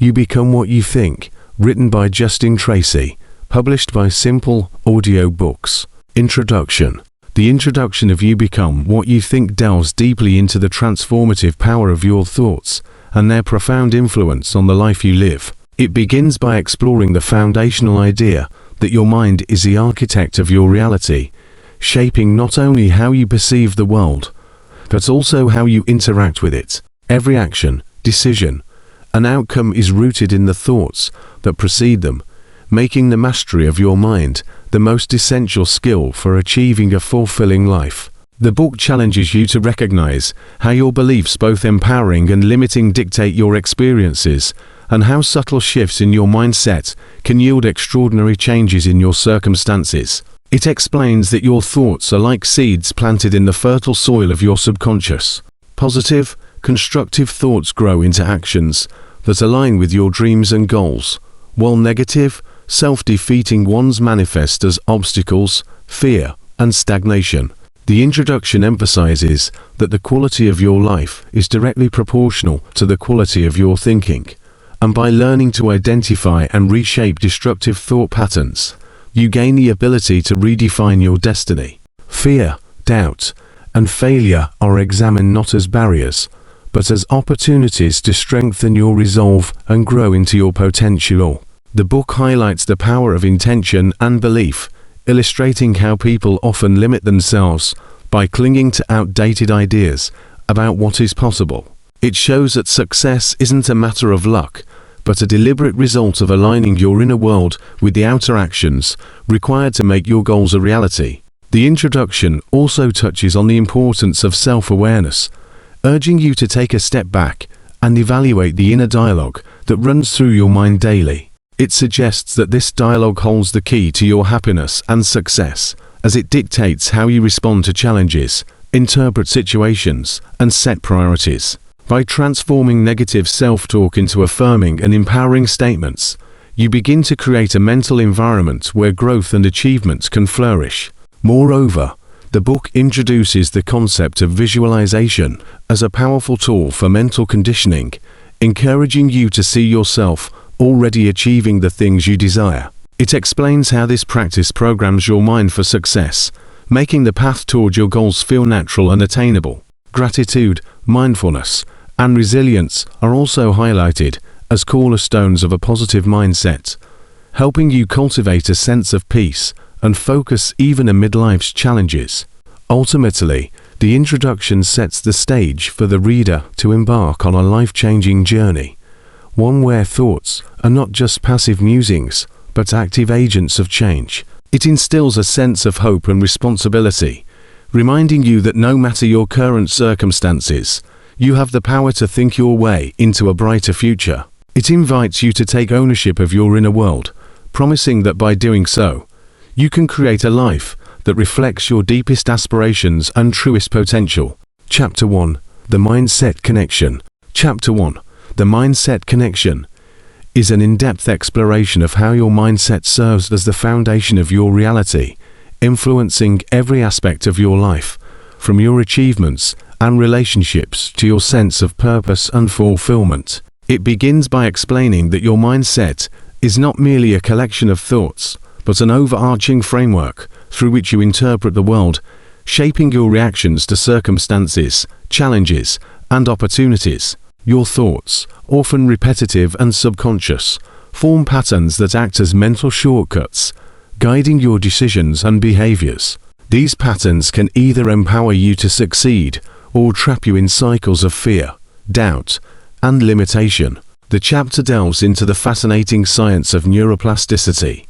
You Become What You Think, written by Justin Tracy, published by Simple Audiobooks. Introduction. The introduction of You Become What You Think delves deeply into the transformative power of your thoughts and their profound influence on the life you live. It begins by exploring the foundational idea that your mind is the architect of your reality, shaping not only how you perceive the world, but also how you interact with it. Every action, decision, and outcome is rooted in the thoughts that precede them, making the mastery of your mind the most essential skill for achieving a fulfilling life. The book challenges you to recognize how your beliefs, both empowering and limiting, dictate your experiences, and how subtle shifts in your mindset can yield extraordinary changes in your circumstances. It explains that your thoughts are like seeds planted in the fertile soil of your subconscious. Positive, constructive thoughts grow into actions that align with your dreams and goals, while negative, self-defeating ones manifest as obstacles, fear, and stagnation. The introduction emphasizes that the quality of your life is directly proportional to the quality of your thinking, and by learning to identify and reshape destructive thought patterns, you gain the ability to redefine your destiny. Fear, doubt, and failure are examined not as barriers, but as opportunities to strengthen your resolve and grow into your potential. The book highlights the power of intention and belief, illustrating how people often limit themselves by clinging to outdated ideas about what is possible. It shows that success isn't a matter of luck, but a deliberate result of aligning your inner world with the outer actions required to make your goals a reality. The introduction also touches on the importance of self-awareness, urging you to take a step back and evaluate the inner dialogue that runs through your mind daily. It suggests that this dialogue holds the key to your happiness and success, as it dictates how you respond to challenges, interpret situations, and set priorities. By transforming negative self-talk into affirming and empowering statements, you begin to create a mental environment where growth and achievements can flourish. Moreover, the book introduces the concept of visualization as a powerful tool for mental conditioning, encouraging you to see yourself already achieving the things you desire. It explains how this practice programs your mind for success, making the path toward your goals feel natural and attainable. Gratitude, mindfulness, and resilience are also highlighted as cornerstones of a positive mindset, helping you cultivate a sense of peace and focus even amid life's challenges. Ultimately, the introduction sets the stage for the reader to embark on a life-changing journey, one where thoughts are not just passive musings, but active agents of change. It instills a sense of hope and responsibility, reminding you that no matter your current circumstances, you have the power to think your way into a brighter future. It invites you to take ownership of your inner world, promising that by doing so, you can create a life that reflects your deepest aspirations and truest potential. Chapter 1. The Mindset Connection. Chapter 1. The Mindset Connection is an in-depth exploration of how your mindset serves as the foundation of your reality, influencing every aspect of your life, from your achievements and relationships to your sense of purpose and fulfillment. It begins by explaining that your mindset is not merely a collection of thoughts, but an overarching framework through which you interpret the world, shaping your reactions to circumstances, challenges, and opportunities. Your thoughts, often repetitive and subconscious, form patterns that act as mental shortcuts, guiding your decisions and behaviors. These patterns can either empower you to succeed or trap you in cycles of fear, doubt, and limitation. The chapter delves into the fascinating science of neuroplasticity,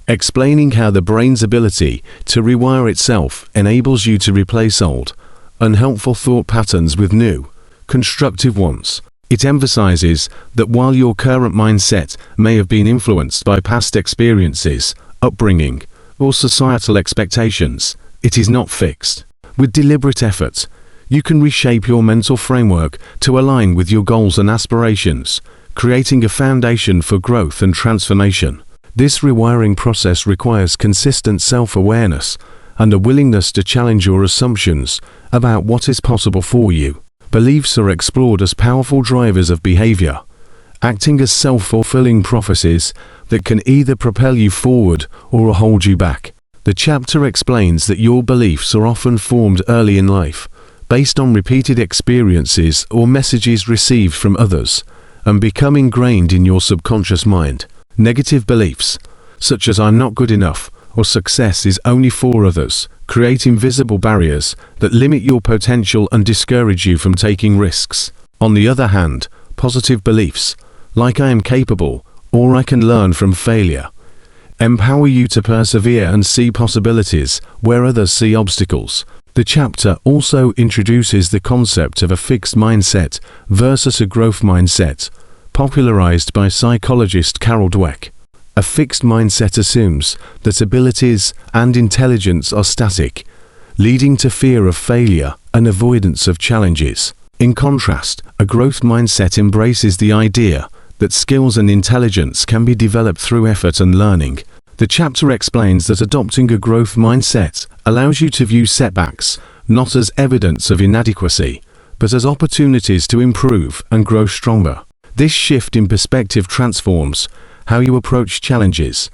explaining how the brain's ability to rewire itself enables you to replace old, unhelpful thought patterns with new, constructive ones. It emphasizes that while your current mindset may have been influenced by past experiences, upbringing, or societal expectations, it is not fixed. With deliberate effort, you can reshape your mental framework to align with your goals and aspirations, creating a foundation for growth and transformation. This rewiring process requires consistent self-awareness and a willingness to challenge your assumptions about what is possible for you. Beliefs are explored as powerful drivers of behavior, acting as self-fulfilling prophecies that can either propel you forward or hold you back. The chapter explains that your beliefs are often formed early in life, based on repeated experiences or messages received from others, and become ingrained in your subconscious mind. Negative beliefs, such as "I'm not good enough" or "success is only for others," create invisible barriers that limit your potential and discourage you from taking risks. On the other hand, positive beliefs, like "I am capable" or "I can learn from failure," empower you to persevere and see possibilities where others see obstacles. The chapter also introduces the concept of a fixed mindset versus a growth mindset, popularized by psychologist Carol Dweck. A fixed mindset assumes that abilities and intelligence are static, leading to fear of failure and avoidance of challenges. In contrast, a growth mindset embraces the idea that skills and intelligence can be developed through effort and learning. The chapter explains that adopting a growth mindset allows you to view setbacks not as evidence of inadequacy, but as opportunities to improve and grow stronger. This shift in perspective transforms how you approach challenges,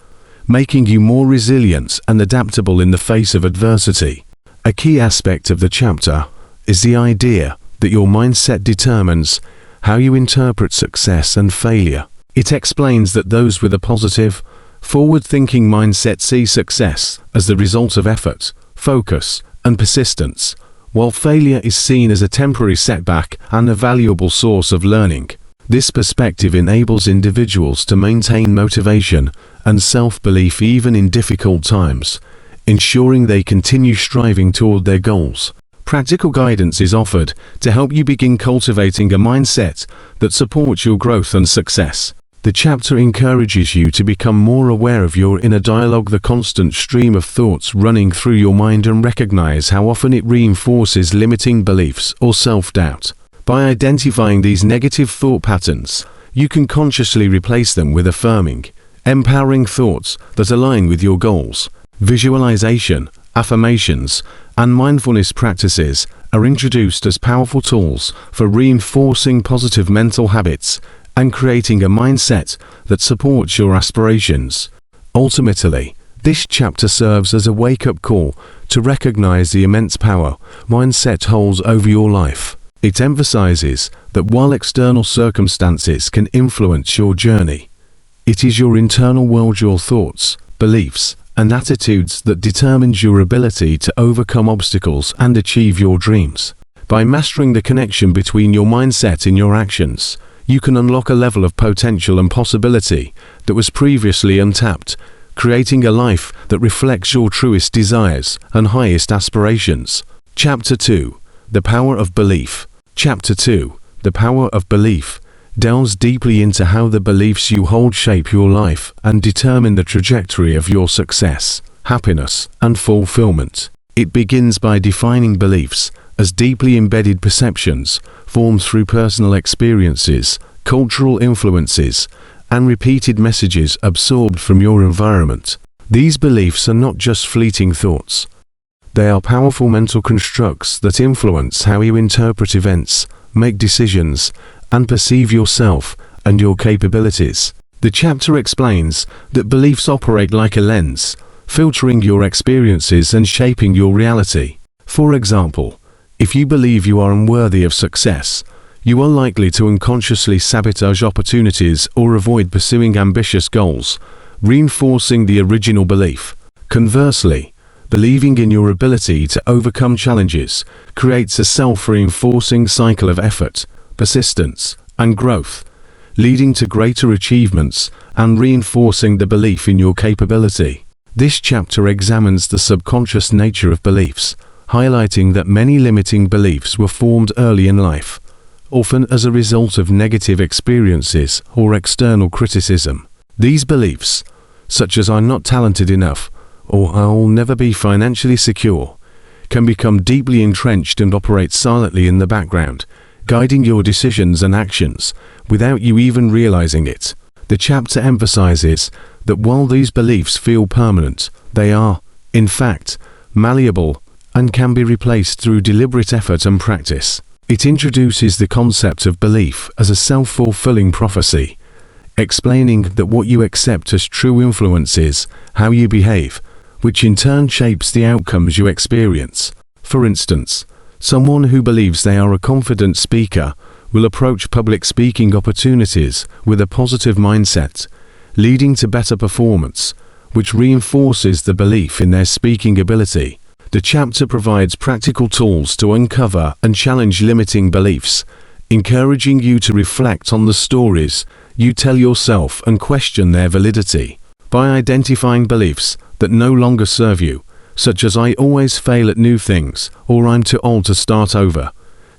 making you more resilient and adaptable in the face of adversity. A key aspect of the chapter is the idea that your mindset determines how you interpret success and failure. It explains that those with a positive, forward-thinking mindset see success as the result of effort, focus, and persistence, while failure is seen as a temporary setback and a valuable source of learning. This perspective enables individuals to maintain motivation and self-belief even in difficult times, ensuring they continue striving toward their goals. Practical guidance is offered to help you begin cultivating a mindset that supports your growth and success. The chapter encourages you to become more aware of your inner dialogue, the constant stream of thoughts running through your mind, and recognize how often it reinforces limiting beliefs or self-doubt. By identifying these negative thought patterns, you can consciously replace them with affirming, empowering thoughts that align with your goals. Visualization, affirmations, and mindfulness practices are introduced as powerful tools for reinforcing positive mental habits and creating a mindset that supports your aspirations. Ultimately, this chapter serves as a wake-up call to recognize the immense power mindset holds over your life. It emphasizes that while external circumstances can influence your journey, it is your internal world, your thoughts, beliefs, and attitudes that determines your ability to overcome obstacles and achieve your dreams. By mastering the connection between your mindset and your actions, you can unlock a level of potential and possibility that was previously untapped, creating a life that reflects your truest desires and highest aspirations. Chapter 2. The Power of Belief. Chapter 2. The Power of Belief delves deeply into how the beliefs you hold shape your life and determine the trajectory of your success, happiness, and fulfillment. It begins by defining beliefs as deeply embedded perceptions formed through personal experiences, cultural influences, and repeated messages absorbed from your environment. These beliefs are not just fleeting thoughts. They are powerful mental constructs that influence how you interpret events, make decisions, and perceive yourself and your capabilities. The chapter explains that beliefs operate like a lens, filtering your experiences and shaping your reality. For example, if you believe you are unworthy of success, you are likely to unconsciously sabotage opportunities or avoid pursuing ambitious goals, reinforcing the original belief. Conversely, believing in your ability to overcome challenges creates a self-reinforcing cycle of effort, persistence, and growth, leading to greater achievements and reinforcing the belief in your capability. This chapter examines the subconscious nature of beliefs, highlighting that many limiting beliefs were formed early in life, often as a result of negative experiences or external criticism. These beliefs, such as "I'm not talented enough" or "I'll never be financially secure," can become deeply entrenched and operate silently in the background, guiding your decisions and actions without you even realizing it. The chapter emphasizes that while these beliefs feel permanent, they are, in fact, malleable and can be replaced through deliberate effort and practice. It introduces the concept of belief as a self-fulfilling prophecy, explaining that what you accept as true influences how you behave, which in turn shapes the outcomes you experience. For instance, someone who believes they are a confident speaker will approach public speaking opportunities with a positive mindset, leading to better performance, which reinforces the belief in their speaking ability. The chapter provides practical tools to uncover and challenge limiting beliefs, encouraging you to reflect on the stories you tell yourself and question their validity. By identifying beliefs that no longer serve you, such as "I always fail at new things" or "I'm too old to start over,"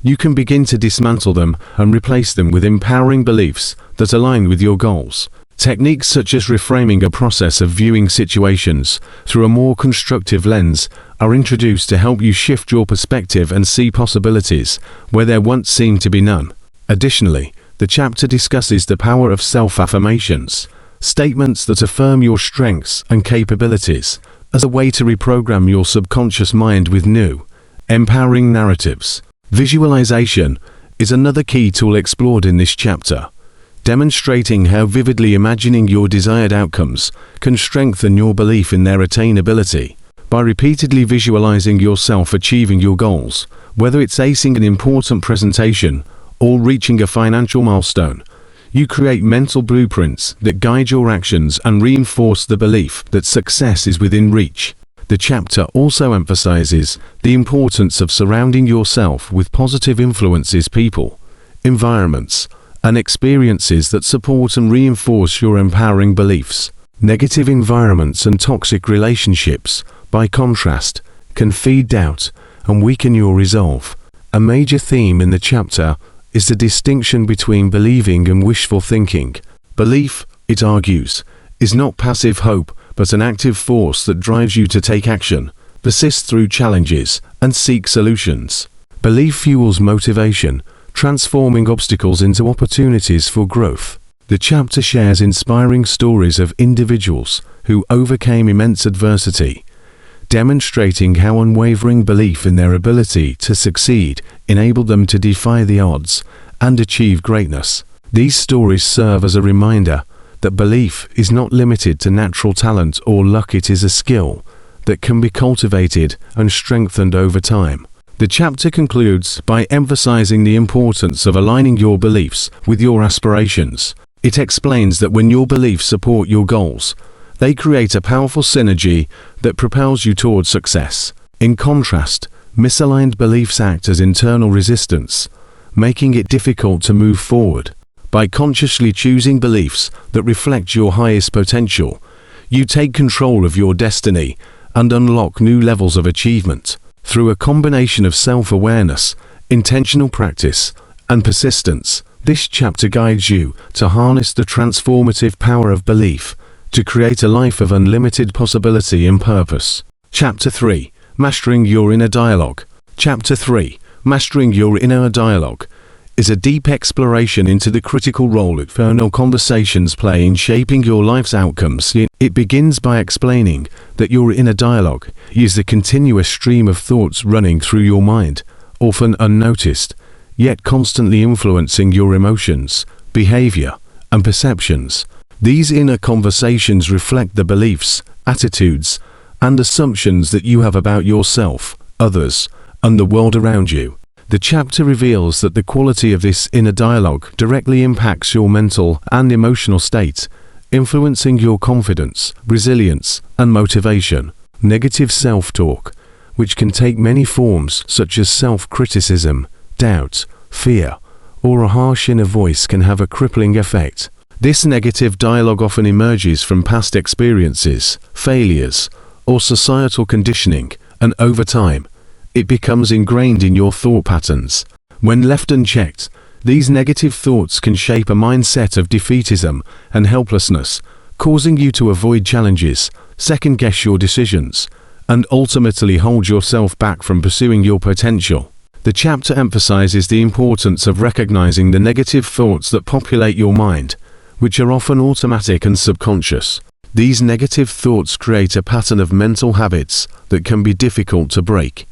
you can begin to dismantle them and replace them with empowering beliefs that align with your goals. Techniques such as reframing, a process of viewing situations through a more constructive lens, are introduced to help you shift your perspective and see possibilities where there once seemed to be none. Additionally, the chapter discusses the power of self-affirmations, statements that affirm your strengths and capabilities, as a way to reprogram your subconscious mind with new, empowering narratives. Visualization is another key tool explored in this chapter, demonstrating how vividly imagining your desired outcomes can strengthen your belief in their attainability. By repeatedly visualizing yourself achieving your goals, whether it's acing an important presentation or reaching a financial milestone, you create mental blueprints that guide your actions and reinforce the belief that success is within reach. The chapter also emphasizes the importance of surrounding yourself with positive influences, people, environments, and experiences that support and reinforce your empowering beliefs. Negative environments and toxic relationships, by contrast, can feed doubt and weaken your resolve. A major theme in the chapter is the distinction between believing and wishful thinking. Belief, it argues, is not passive hope, but an active force that drives you to take action, persist through challenges, and seek solutions. Belief fuels motivation, transforming obstacles into opportunities for growth. The chapter shares inspiring stories of individuals who overcame immense adversity, demonstrating how unwavering belief in their ability to succeed enabled them to defy the odds and achieve greatness. These stories serve as a reminder that belief is not limited to natural talent or luck. It is a skill that can be cultivated and strengthened over time. The chapter concludes by emphasizing the importance of aligning your beliefs with your aspirations. It explains that when your beliefs support your goals, they create a powerful synergy that propels you towards success. In contrast, misaligned beliefs act as internal resistance, making it difficult to move forward. By consciously choosing beliefs that reflect your highest potential, you take control of your destiny and unlock new levels of achievement. Through a combination of self-awareness, intentional practice, and persistence, this chapter guides you to harness the transformative power of belief to create a life of unlimited possibility and purpose. Chapter 3. Mastering Your Inner Dialogue. Chapter 3. Mastering Your Inner Dialogue is a deep exploration into the critical role internal conversations play in shaping your life's outcomes. It begins by explaining that your inner dialogue is the continuous stream of thoughts running through your mind, often unnoticed, yet constantly influencing your emotions, behavior, and perceptions. These inner conversations reflect the beliefs, attitudes, and assumptions that you have about yourself, others, and the world around you. The chapter reveals that the quality of this inner dialogue directly impacts your mental and emotional state, influencing your confidence, resilience, and motivation. Negative self-talk, which can take many forms such as self-criticism, doubt, fear, or a harsh inner voice, can have a crippling effect. This negative dialogue often emerges from past experiences, failures, or societal conditioning, and over time, it becomes ingrained in your thought patterns. When left unchecked, these negative thoughts can shape a mindset of defeatism and helplessness, causing you to avoid challenges, second-guess your decisions, and ultimately hold yourself back from pursuing your potential. The chapter emphasizes the importance of recognizing the negative thoughts that populate your mind, which are often automatic and subconscious. These negative thoughts create a pattern of mental habits that can be difficult to break,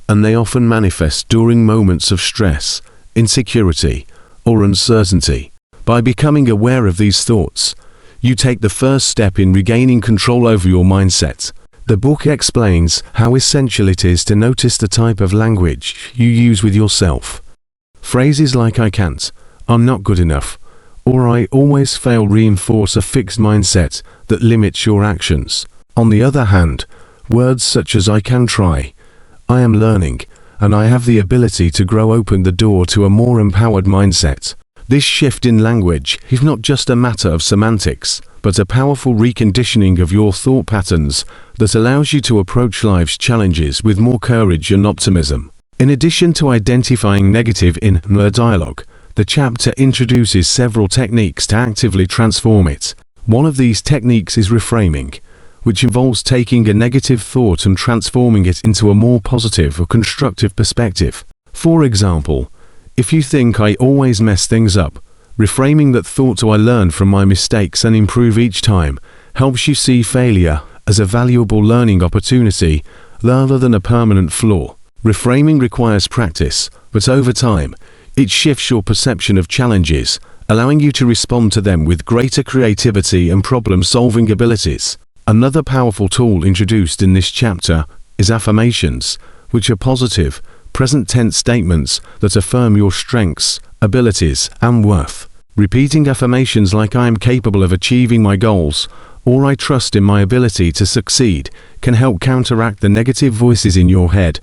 and they often manifest during moments of stress, insecurity, or uncertainty. By becoming aware of these thoughts, you take the first step in regaining control over your mindset. The book explains how essential it is to notice the type of language you use with yourself. Phrases like "I can't," "I'm not good enough," or "I always fail" reinforce a fixed mindset that limits your actions. On the other hand, words such as "I can try," "I am learning," and "I have the ability to grow" open the door to a more empowered mindset. This shift in language is not just a matter of semantics, but a powerful reconditioning of your thought patterns that allows you to approach life's challenges with more courage and optimism. In addition to identifying negative inner dialogue, the chapter introduces several techniques to actively transform it. One of these techniques is reframing, which involves taking a negative thought and transforming it into a more positive or constructive perspective. For example, if you think "I always mess things up," reframing that thought to "I learn from my mistakes and improve each time" helps you see failure as a valuable learning opportunity rather than a permanent flaw. Reframing requires practice, but over time, it shifts your perception of challenges, allowing you to respond to them with greater creativity and problem-solving abilities. Another powerful tool introduced in this chapter is affirmations, which are positive, present-tense statements that affirm your strengths, abilities, and worth. Repeating affirmations like "I am capable of achieving my goals," or "I trust in my ability to succeed," can help counteract the negative voices in your head,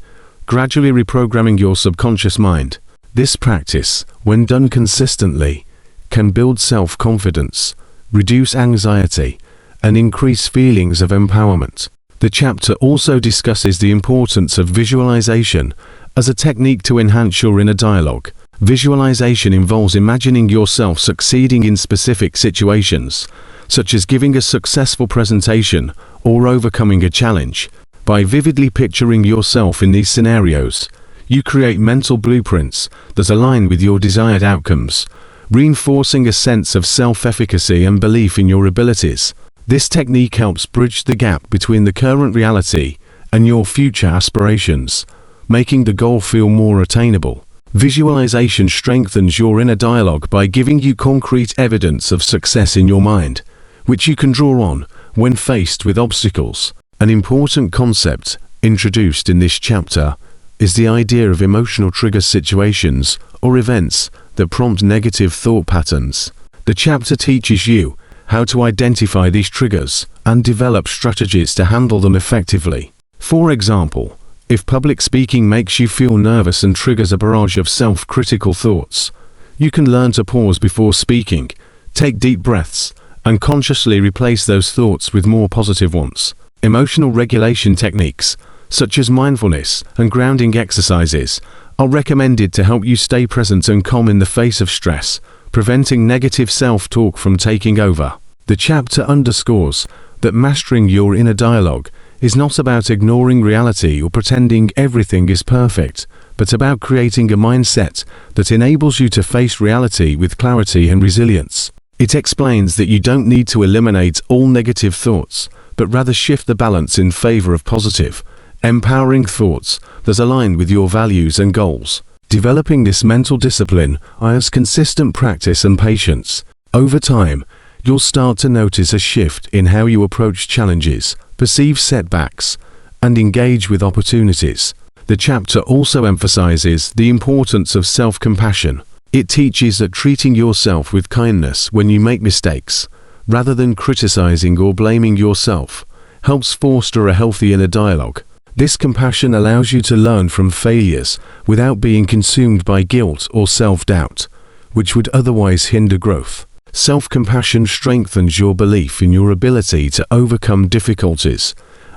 gradually reprogramming your subconscious mind. This practice, when done consistently, can build self-confidence, reduce anxiety, and increase feelings of empowerment. The chapter also discusses the importance of visualization as a technique to enhance your inner dialogue. Visualization involves imagining yourself succeeding in specific situations, such as giving a successful presentation or overcoming a challenge. By vividly picturing yourself in these scenarios, you create mental blueprints that align with your desired outcomes, reinforcing a sense of self-efficacy and belief in your abilities. This technique helps bridge the gap between the current reality and your future aspirations, making the goal feel more attainable. Visualization strengthens your inner dialogue by giving you concrete evidence of success in your mind, which you can draw on when faced with obstacles. An important concept introduced in this chapter is the idea of emotional trigger situations or events that prompt negative thought patterns. The chapter teaches you how to identify these triggers and develop strategies to handle them effectively. For example, if public speaking makes you feel nervous and triggers a barrage of self-critical thoughts, you can learn to pause before speaking, take deep breaths, and consciously replace those thoughts with more positive ones. Emotional regulation techniques, such as mindfulness and grounding exercises, are recommended to help you stay present and calm in the face of stress, preventing negative self-talk from taking over. The chapter underscores that mastering your inner dialogue is not about ignoring reality or pretending everything is perfect, but about creating a mindset that enables you to face reality with clarity and resilience. It explains that you don't need to eliminate all negative thoughts, but rather shift the balance in favor of positive, empowering thoughts that align with your values and goals. Developing this mental discipline requires consistent practice and patience. Over time, you'll start to notice a shift in how you approach challenges, perceive setbacks, and engage with opportunities. The chapter also emphasizes the importance of self-compassion. It teaches that treating yourself with kindness when you make mistakes, rather than criticizing or blaming yourself, helps foster a healthy inner dialogue. This compassion allows you to learn from failures without being consumed by guilt or self-doubt, which would otherwise hinder growth. Self-compassion strengthens your belief in your ability to overcome difficulties,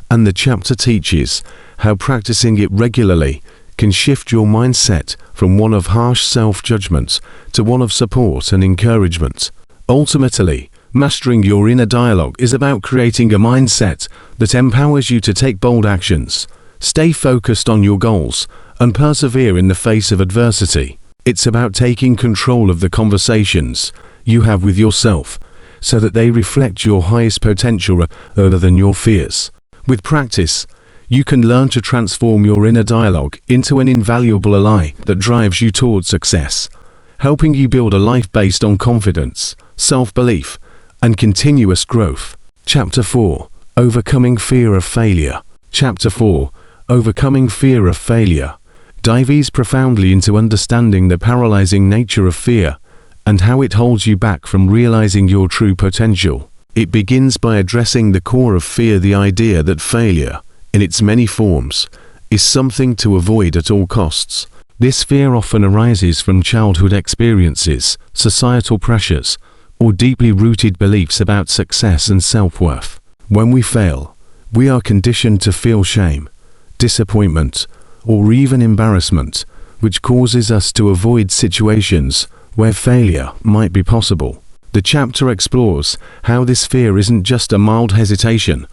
and the chapter teaches how practicing it regularly can shift your mindset from one of harsh self-judgment to one of support and encouragement. Ultimately, mastering your inner dialogue is about creating a mindset that empowers you to take bold actions, stay focused on your goals, and persevere in the face of adversity. It's about taking control of the conversations you have with yourself so that they reflect your highest potential rather than your fears. With practice, You can learn to transform your inner dialogue into an invaluable ally that drives you towards success, helping you build a life based on confidence, self-belief, and continuous growth. Chapter 4. Overcoming Fear of Failure. Chapter 4. Overcoming Fear of Failure dives profoundly into understanding the paralyzing nature of fear and how it holds you back from realizing your true potential. It begins by addressing the core of fear, the idea that failure, in its many forms, is something to avoid at all costs. This fear often arises from childhood experiences, societal pressures, or deeply rooted beliefs about success and self-worth. When we fail, we are conditioned to feel shame, disappointment, or even embarrassment, which causes us to avoid situations where failure might be possible. The chapter explores how this fear isn't just a mild hesitation,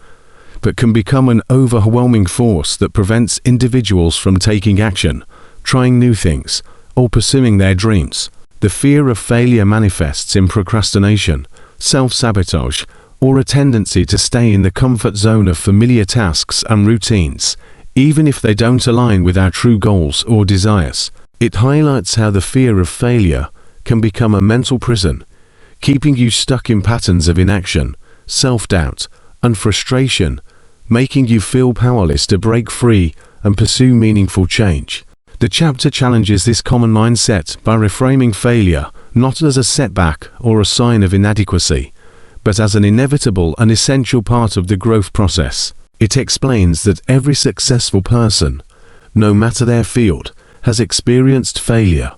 but can become an overwhelming force that prevents individuals from taking action, trying new things, or pursuing their dreams. The fear of failure manifests in procrastination, self-sabotage, or a tendency to stay in the comfort zone of familiar tasks and routines, even if they don't align with our true goals or desires. It highlights how the fear of failure can become a mental prison, keeping you stuck in patterns of inaction, self-doubt, and frustration, making you feel powerless to break free and pursue meaningful change. The chapter challenges this common mindset by reframing failure not as a setback or a sign of inadequacy, but as an inevitable and essential part of the growth process. It explains that every successful person, no matter their field, has experienced failure,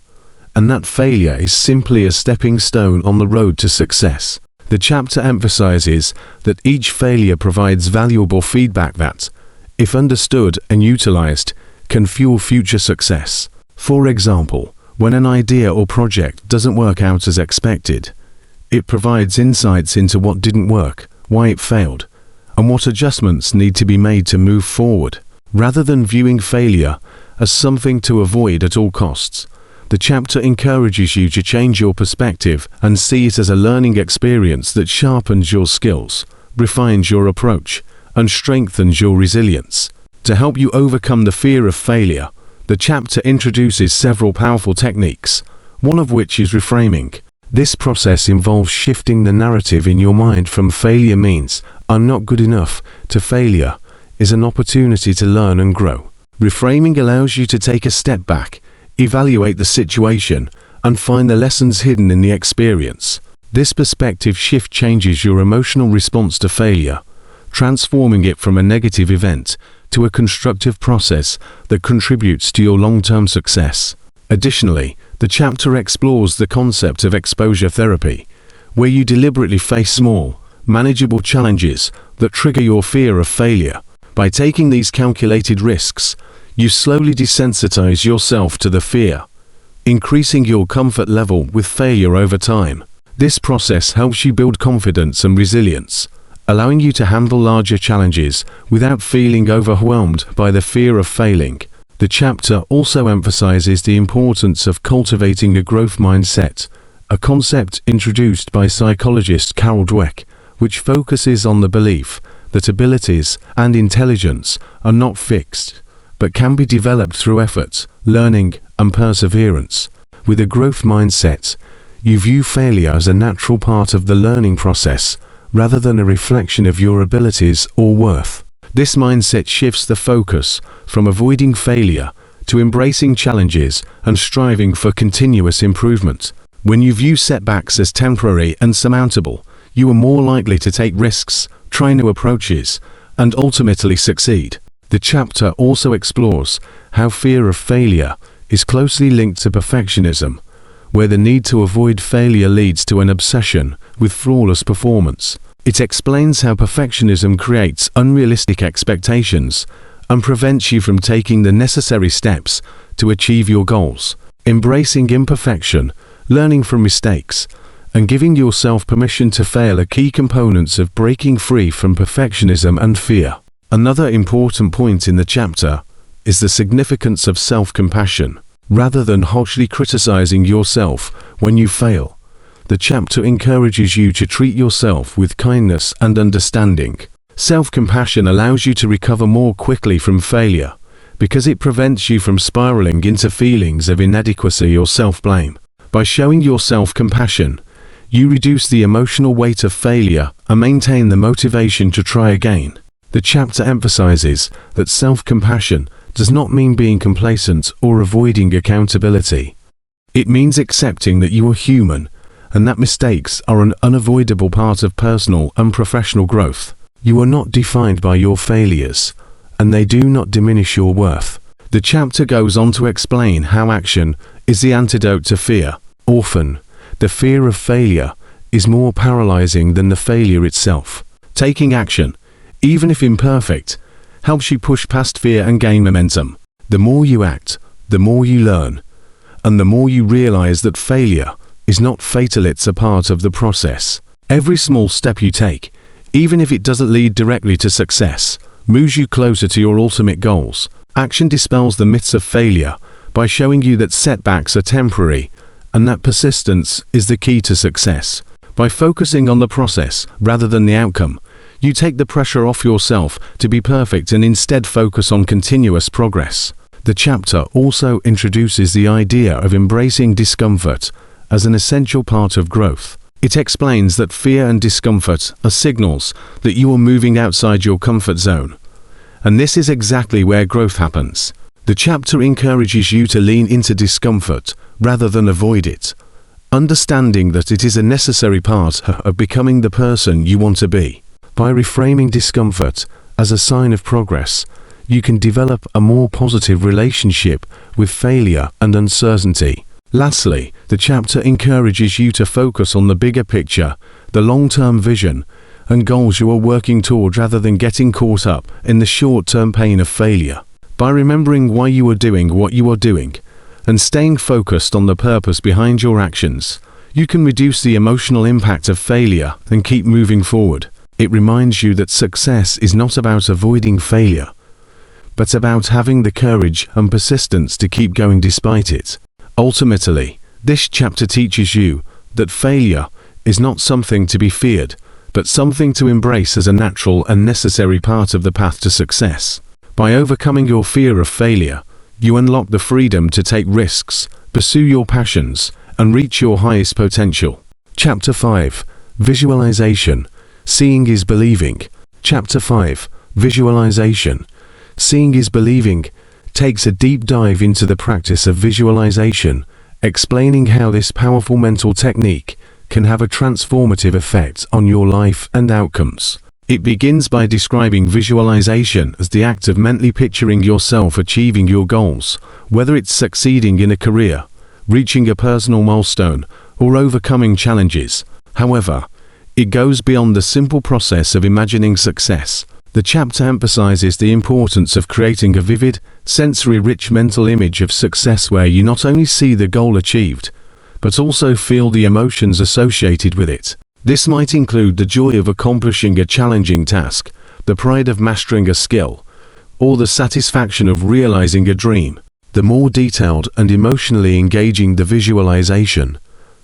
and that failure is simply a stepping stone on the road to success. The chapter emphasizes that each failure provides valuable feedback that, if understood and utilized, can fuel future success. For example, when an idea or project doesn't work out as expected, it provides insights into what didn't work, why it failed, and what adjustments need to be made to move forward. Rather than viewing failure as something to avoid at all costs, the chapter encourages you to change your perspective and see it as a learning experience that sharpens your skills, refines your approach, and strengthens your resilience. To help you overcome the fear of failure, the chapter introduces several powerful techniques, one of which is reframing. This process involves shifting the narrative in your mind from failure means "I'm not good enough" to failure is an opportunity to learn and grow. Reframing allows you to take a step back, evaluate the situation, and find the lessons hidden in the experience. This perspective shift changes your emotional response to failure, transforming it from a negative event to a constructive process that contributes to your long-term success. Additionally, the chapter explores the concept of exposure therapy, where you deliberately face small, manageable challenges that trigger your fear of failure. By taking these calculated risks, you slowly desensitize yourself to the fear, increasing your comfort level with failure over time. This process helps you build confidence and resilience, allowing you to handle larger challenges without feeling overwhelmed by the fear of failing. The chapter also emphasizes the importance of cultivating a growth mindset, a concept introduced by psychologist Carol Dweck, which focuses on the belief that abilities and intelligence are not fixed, but can be developed through effort, learning, and perseverance. With a growth mindset, you view failure as a natural part of the learning process, rather than a reflection of your abilities or worth. This mindset shifts the focus from avoiding failure to embracing challenges and striving for continuous improvement. When you view setbacks as temporary and surmountable, you are more likely to take risks, try new approaches, and ultimately succeed. The chapter also explores how fear of failure is closely linked to perfectionism, where the need to avoid failure leads to an obsession with flawless performance. It explains how perfectionism creates unrealistic expectations and prevents you from taking the necessary steps to achieve your goals. Embracing imperfection, learning from mistakes, and giving yourself permission to fail are key components of breaking free from perfectionism and fear. Another important point in the chapter is the significance of self-compassion. Rather than harshly criticizing yourself when you fail, the chapter encourages you to treat yourself with kindness and understanding. Self-compassion allows you to recover more quickly from failure because it prevents you from spiraling into feelings of inadequacy or self-blame. By showing yourself compassion, you reduce the emotional weight of failure and maintain the motivation to try again. The chapter emphasizes that self-compassion does not mean being complacent or avoiding accountability. It means accepting that you are human and that mistakes are an unavoidable part of personal and professional growth. You are not defined by your failures, and they do not diminish your worth. The chapter goes on to explain how action is the antidote to fear. Often, the fear of failure is more paralyzing than the failure itself. Taking action, even if imperfect, helps you push past fear and gain momentum. The more you act, the more you learn, and the more you realize that failure is not fatal, it's a part of the process. Every small step you take, even if it doesn't lead directly to success, moves you closer to your ultimate goals. Action dispels the myths of failure by showing you that setbacks are temporary and that persistence is the key to success. By focusing on the process rather than the outcome, you take the pressure off yourself to be perfect and instead focus on continuous progress. The chapter also introduces the idea of embracing discomfort as an essential part of growth. It explains that fear and discomfort are signals that you are moving outside your comfort zone. And this is exactly where growth happens. The chapter encourages you to lean into discomfort rather than avoid it, understanding that it is a necessary part of becoming the person you want to be. By reframing discomfort as a sign of progress, you can develop a more positive relationship with failure and uncertainty. Lastly, the chapter encourages you to focus on the bigger picture, the long-term vision, and goals you are working toward rather than getting caught up in the short-term pain of failure. By remembering why you are doing what you are doing and staying focused on the purpose behind your actions, you can reduce the emotional impact of failure and keep moving forward. It reminds you that success is not about avoiding failure, but about having the courage and persistence to keep going despite it. Ultimately, this chapter teaches you that failure is not something to be feared, but something to embrace as a natural and necessary part of the path to success. By overcoming your fear of failure, you unlock the freedom to take risks, pursue your passions, and reach your highest potential. Chapter 5. Visualization. Seeing is believing. Chapter 5. Visualization. Seeing is believing takes a deep dive into the practice of visualization, explaining how this powerful mental technique can have a transformative effect on your life and outcomes. It begins by describing visualization as the act of mentally picturing yourself achieving your goals, whether it's succeeding in a career, reaching a personal milestone, or overcoming challenges. However, it goes beyond the simple process of imagining success. The chapter emphasizes the importance of creating a vivid, sensory-rich mental image of success where you not only see the goal achieved, but also feel the emotions associated with it. This might include the joy of accomplishing a challenging task, the pride of mastering a skill, or the satisfaction of realizing a dream. The more detailed and emotionally engaging the visualization,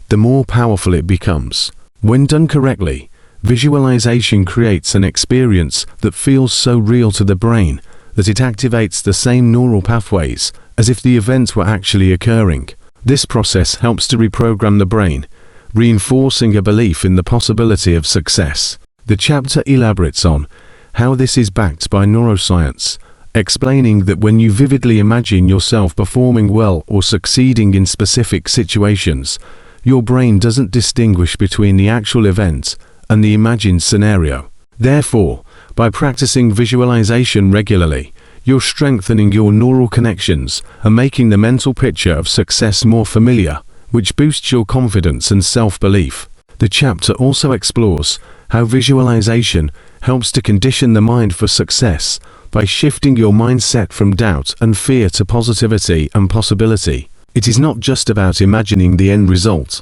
the more powerful it becomes. When done correctly, visualization creates an experience that feels so real to the brain that it activates the same neural pathways as if the event were actually occurring. This process helps to reprogram the brain, reinforcing a belief in the possibility of success. The chapter elaborates on how this is backed by neuroscience, explaining that when you vividly imagine yourself performing well or succeeding in specific situations, your brain doesn't distinguish between the actual event and the imagined scenario. Therefore, by practicing visualization regularly, you're strengthening your neural connections and making the mental picture of success more familiar, which boosts your confidence and self-belief. The chapter also explores how visualization helps to condition the mind for success by shifting your mindset from doubt and fear to positivity and possibility. It is not just about imagining the end result,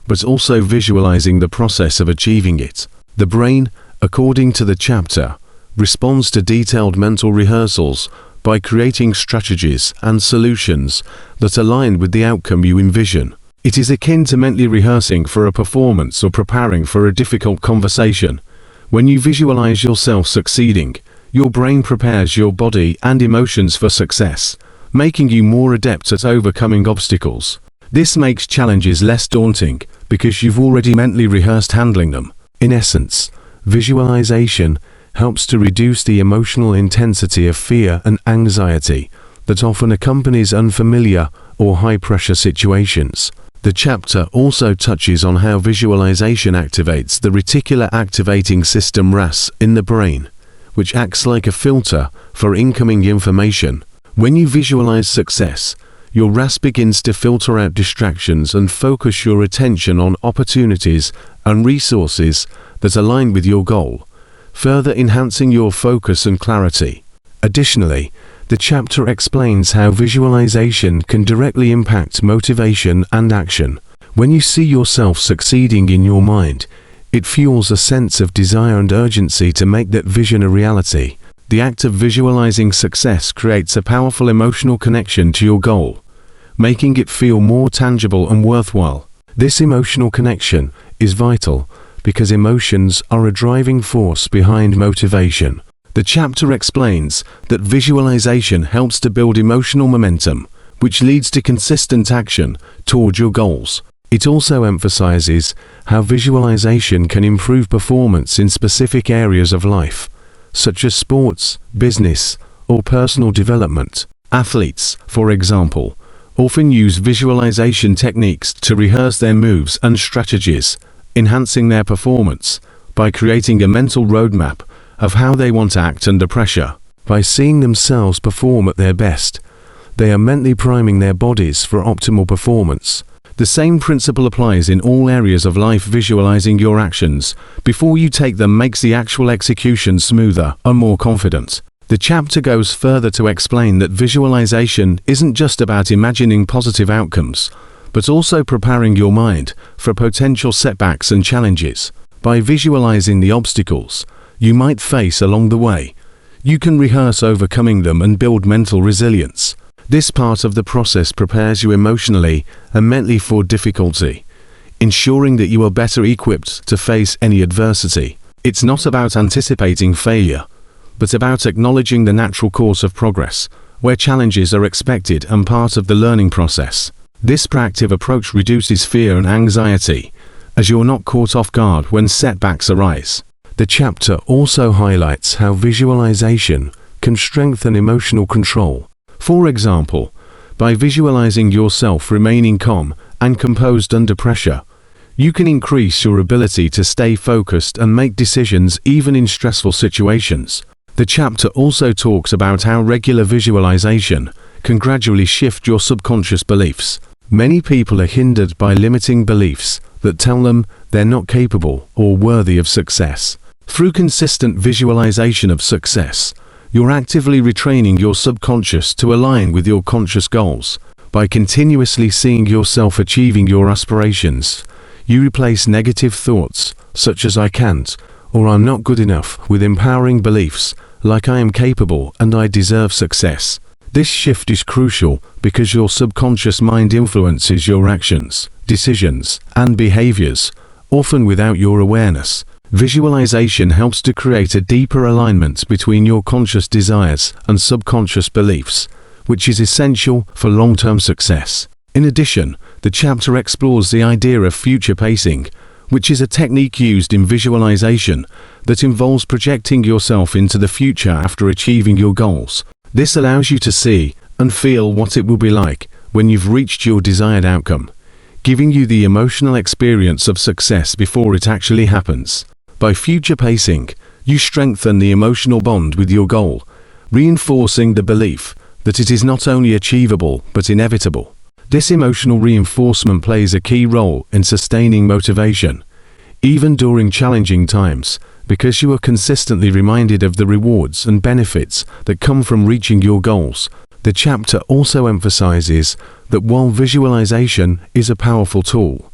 but also visualizing the process of achieving it. The brain, according to the chapter, responds to detailed mental rehearsals by creating strategies and solutions that align with the outcome you envision. It is akin to mentally rehearsing for a performance or preparing for a difficult conversation, When you visualize yourself succeeding, your brain prepares your body and emotions for success, making you more adept at overcoming obstacles. This makes challenges less daunting because you've already mentally rehearsed handling them. In essence, visualization helps to reduce the emotional intensity of fear and anxiety that often accompanies unfamiliar or high-pressure situations. The chapter also touches on how visualization activates the reticular activating system (RAS) in the brain, which acts like a filter for incoming information. When you visualize success, your RAS begins to filter out distractions and focus your attention on opportunities and resources that align with your goal, further enhancing your focus and clarity. Additionally, the chapter explains how visualization can directly impact motivation and action. When you see yourself succeeding in your mind, it fuels a sense of desire and urgency to make that vision a reality. The act of visualizing success creates a powerful emotional connection to your goal, making it feel more tangible and worthwhile. This emotional connection is vital because emotions are a driving force behind motivation. The chapter explains that visualization helps to build emotional momentum, which leads to consistent action toward your goals. It also emphasizes how visualization can improve performance in specific areas of life, such as sports, business, or personal development. Athletes, for example, often use visualization techniques to rehearse their moves and strategies, enhancing their performance by creating a mental roadmap of how they want to act under pressure. By seeing themselves perform at their best, they are mentally priming their bodies for optimal performance. The same principle applies in all areas of life. Visualizing your actions before you take them makes the actual execution smoother and more confident. The chapter goes further to explain that visualization isn't just about imagining positive outcomes, but also preparing your mind for potential setbacks and challenges. By visualizing the obstacles you might face along the way, you can rehearse overcoming them and build mental resilience. This part of the process prepares you emotionally and mentally for difficulty, ensuring that you are better equipped to face any adversity. It's not about anticipating failure, but about acknowledging the natural course of progress, where challenges are expected and part of the learning process. This proactive approach reduces fear and anxiety, as you're not caught off guard when setbacks arise. The chapter also highlights how visualization can strengthen emotional control. For example, by visualizing yourself remaining calm and composed under pressure, you can increase your ability to stay focused and make decisions even in stressful situations. The chapter also talks about how regular visualization can gradually shift your subconscious beliefs. Many people are hindered by limiting beliefs that tell them they're not capable or worthy of success. Through consistent visualization of success, you're actively retraining your subconscious to align with your conscious goals. By continuously seeing yourself achieving your aspirations, you replace negative thoughts such as "I can't" or "I'm not good enough" with empowering beliefs like "I am capable and I deserve success." This shift is crucial because your subconscious mind influences your actions, decisions, and behaviors, often without your awareness. Visualization helps to create a deeper alignment between your conscious desires and subconscious beliefs, which is essential for long-term success. In addition, the chapter explores the idea of future pacing, which is a technique used in visualization that involves projecting yourself into the future after achieving your goals. This allows you to see and feel what it will be like when you've reached your desired outcome, giving you the emotional experience of success before it actually happens. By future pacing, you strengthen the emotional bond with your goal, reinforcing the belief that it is not only achievable but inevitable. This emotional reinforcement plays a key role in sustaining motivation, even during challenging times, because you are consistently reminded of the rewards and benefits that come from reaching your goals. The chapter also emphasizes that while visualization is a powerful tool,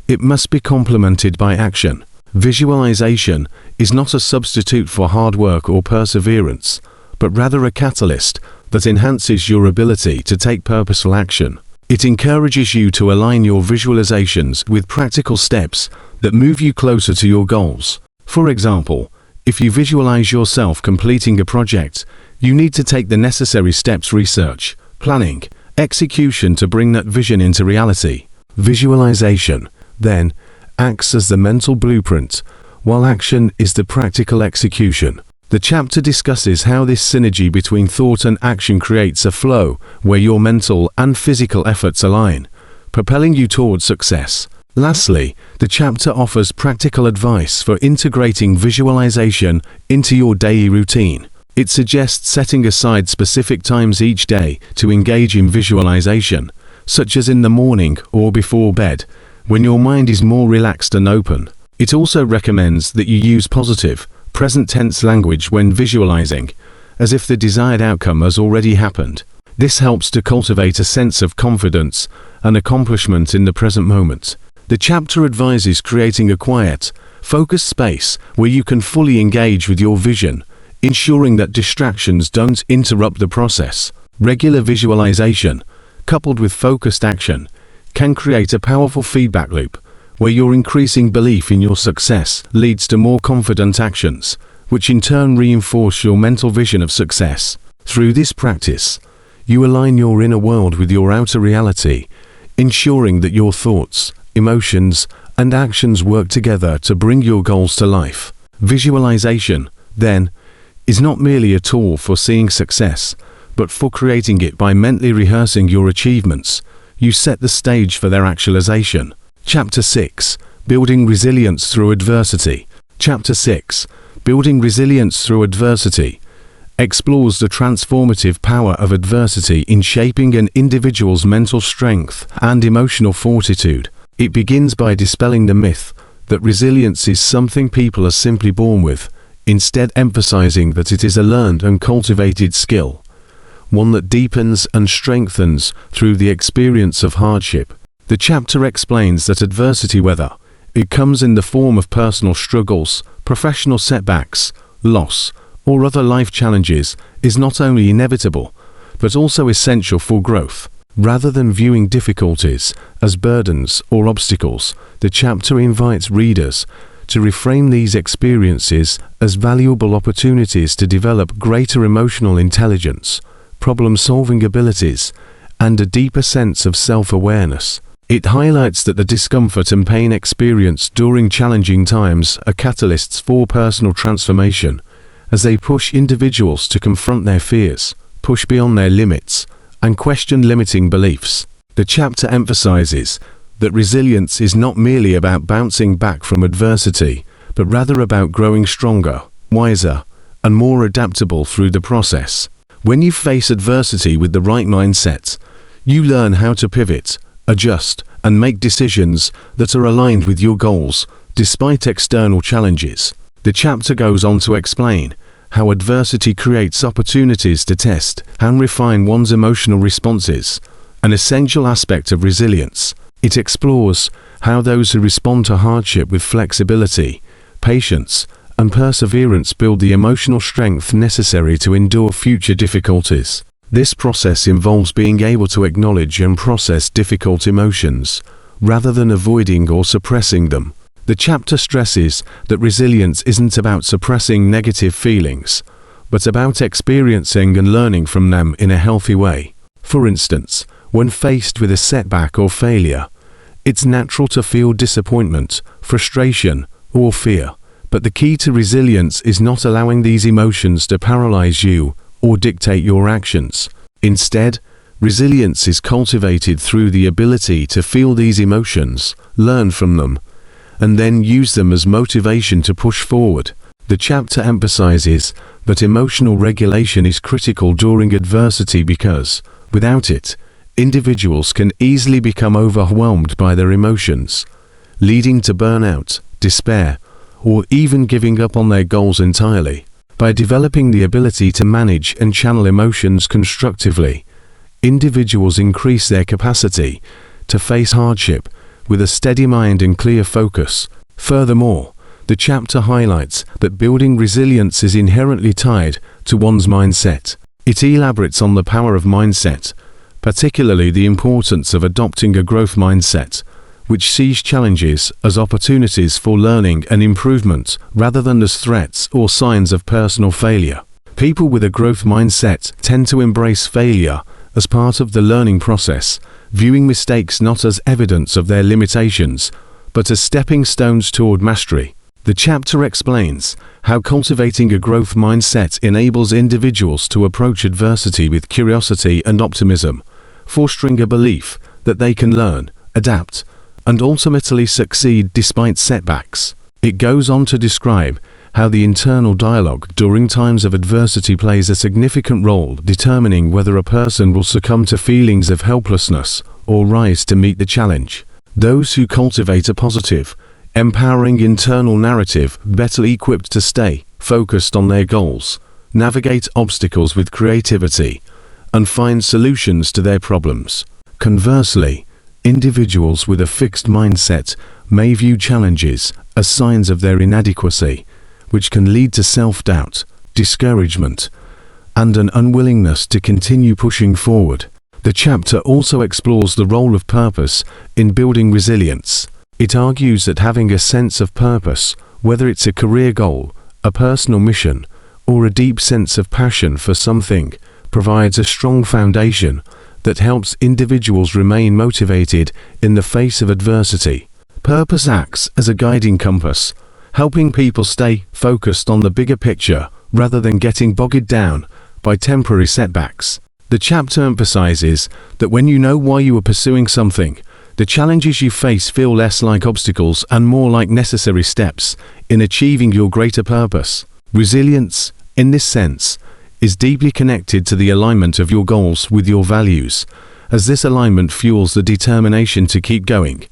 it must be complemented by action. Visualization is not a substitute for hard work or perseverance, but rather a catalyst that enhances your ability to take purposeful action. It encourages you to align your visualizations with practical steps that move you closer to your goals. For example, If you visualize yourself completing a project, you need to take the necessary steps: research, planning, execution to bring that vision into reality. Visualization, then, acts as the mental blueprint, while action is the practical execution. The chapter discusses how this synergy between thought and action creates a flow where your mental and physical efforts align, propelling you towards success. Lastly, the chapter offers practical advice for integrating visualization into your daily routine. It suggests setting aside specific times each day to engage in visualization, such as in the morning or before bed, when your mind is more relaxed and open. It also recommends that you use positive, present tense language when visualizing, as if the desired outcome has already happened. This helps to cultivate a sense of confidence and accomplishment in the present moment. The chapter advises creating a quiet, focused space where you can fully engage with your vision, ensuring that distractions don't interrupt the process. Regular visualization, coupled with focused action, can create a powerful feedback loop, where your increasing belief in your success leads to more confident actions, which in turn reinforce your mental vision of success. Through this practice, you align your inner world with your outer reality, ensuring that your thoughts, emotions, and actions work together to bring your goals to life. Visualization, then, is not merely a tool for seeing success, but for creating it. By mentally rehearsing your achievements, you set the stage for their actualization. Chapter 6. Building Resilience Through Adversity. Chapter 6. Building Resilience Through Adversity explores the transformative power of adversity in shaping an individual's mental strength and emotional fortitude. It begins by dispelling the myth that resilience is something people are simply born with, instead emphasizing that it is a learned and cultivated skill, one that deepens and strengthens through the experience of hardship. The chapter explains that adversity, whether it comes in the form of personal struggles, professional setbacks, loss, or other life challenges, is not only inevitable, but also essential for growth. Rather than viewing difficulties as burdens or obstacles, the chapter invites readers to reframe these experiences as valuable opportunities to develop greater emotional intelligence, problem-solving abilities, and a deeper sense of self-awareness. It highlights that the discomfort and pain experienced during challenging times are catalysts for personal transformation, as they push individuals to confront their fears, push beyond their limits, and question limiting beliefs. The chapter emphasizes that resilience is not merely about bouncing back from adversity, but rather about growing stronger, wiser, and more adaptable through the process. When you face adversity with the right mindset, you learn how to pivot, adjust, and make decisions that are aligned with your goals, despite external challenges. The chapter goes on to explain how adversity creates opportunities to test and refine one's emotional responses, an essential aspect of resilience. It explores how those who respond to hardship with flexibility, patience, and perseverance build the emotional strength necessary to endure future difficulties. This process involves being able to acknowledge and process difficult emotions, rather than avoiding or suppressing them. The chapter stresses that resilience isn't about suppressing negative feelings, but about experiencing and learning from them in a healthy way. For instance, when faced with a setback or failure, it's natural to feel disappointment, frustration, or fear. But the key to resilience is not allowing these emotions to paralyze you or dictate your actions. Instead, resilience is cultivated through the ability to feel these emotions, learn from them, and then use them as motivation to push forward. The chapter emphasizes that emotional regulation is critical during adversity because, without it, individuals can easily become overwhelmed by their emotions, leading to burnout, despair, or even giving up on their goals entirely. By developing the ability to manage and channel emotions constructively, individuals increase their capacity to face hardship with a steady mind and clear focus. Furthermore, the chapter highlights that building resilience is inherently tied to one's mindset. It elaborates on the power of mindset, particularly the importance of adopting a growth mindset, which sees challenges as opportunities for learning and improvement rather than as threats or signs of personal failure. People with a growth mindset tend to embrace failure as part of the learning process, viewing mistakes not as evidence of their limitations, but as stepping stones toward mastery. The chapter explains how cultivating a growth mindset enables individuals to approach adversity with curiosity and optimism, fostering a belief that they can learn, adapt, and ultimately succeed despite setbacks. It goes on to describe how the internal dialogue during times of adversity plays a significant role determining whether a person will succumb to feelings of helplessness or rise to meet the challenge. Those who cultivate a positive, empowering internal narrative better equipped to stay focused on their goals, navigate obstacles with creativity, and find solutions to their problems. Conversely, individuals with a fixed mindset may view challenges as signs of their inadequacy, which can lead to self-doubt, discouragement, and an unwillingness to continue pushing forward. The chapter also explores the role of purpose in building resilience. It argues that having a sense of purpose, whether it's a career goal, a personal mission, or a deep sense of passion for something, provides a strong foundation that helps individuals remain motivated in the face of adversity. Purpose acts as a guiding compass, helping people stay focused on the bigger picture rather than getting bogged down by temporary setbacks. The chapter emphasizes that when you know why you are pursuing something, the challenges you face feel less like obstacles and more like necessary steps in achieving your greater purpose. Resilience, in this sense, is deeply connected to the alignment of your goals with your values, as this alignment fuels the determination to keep going,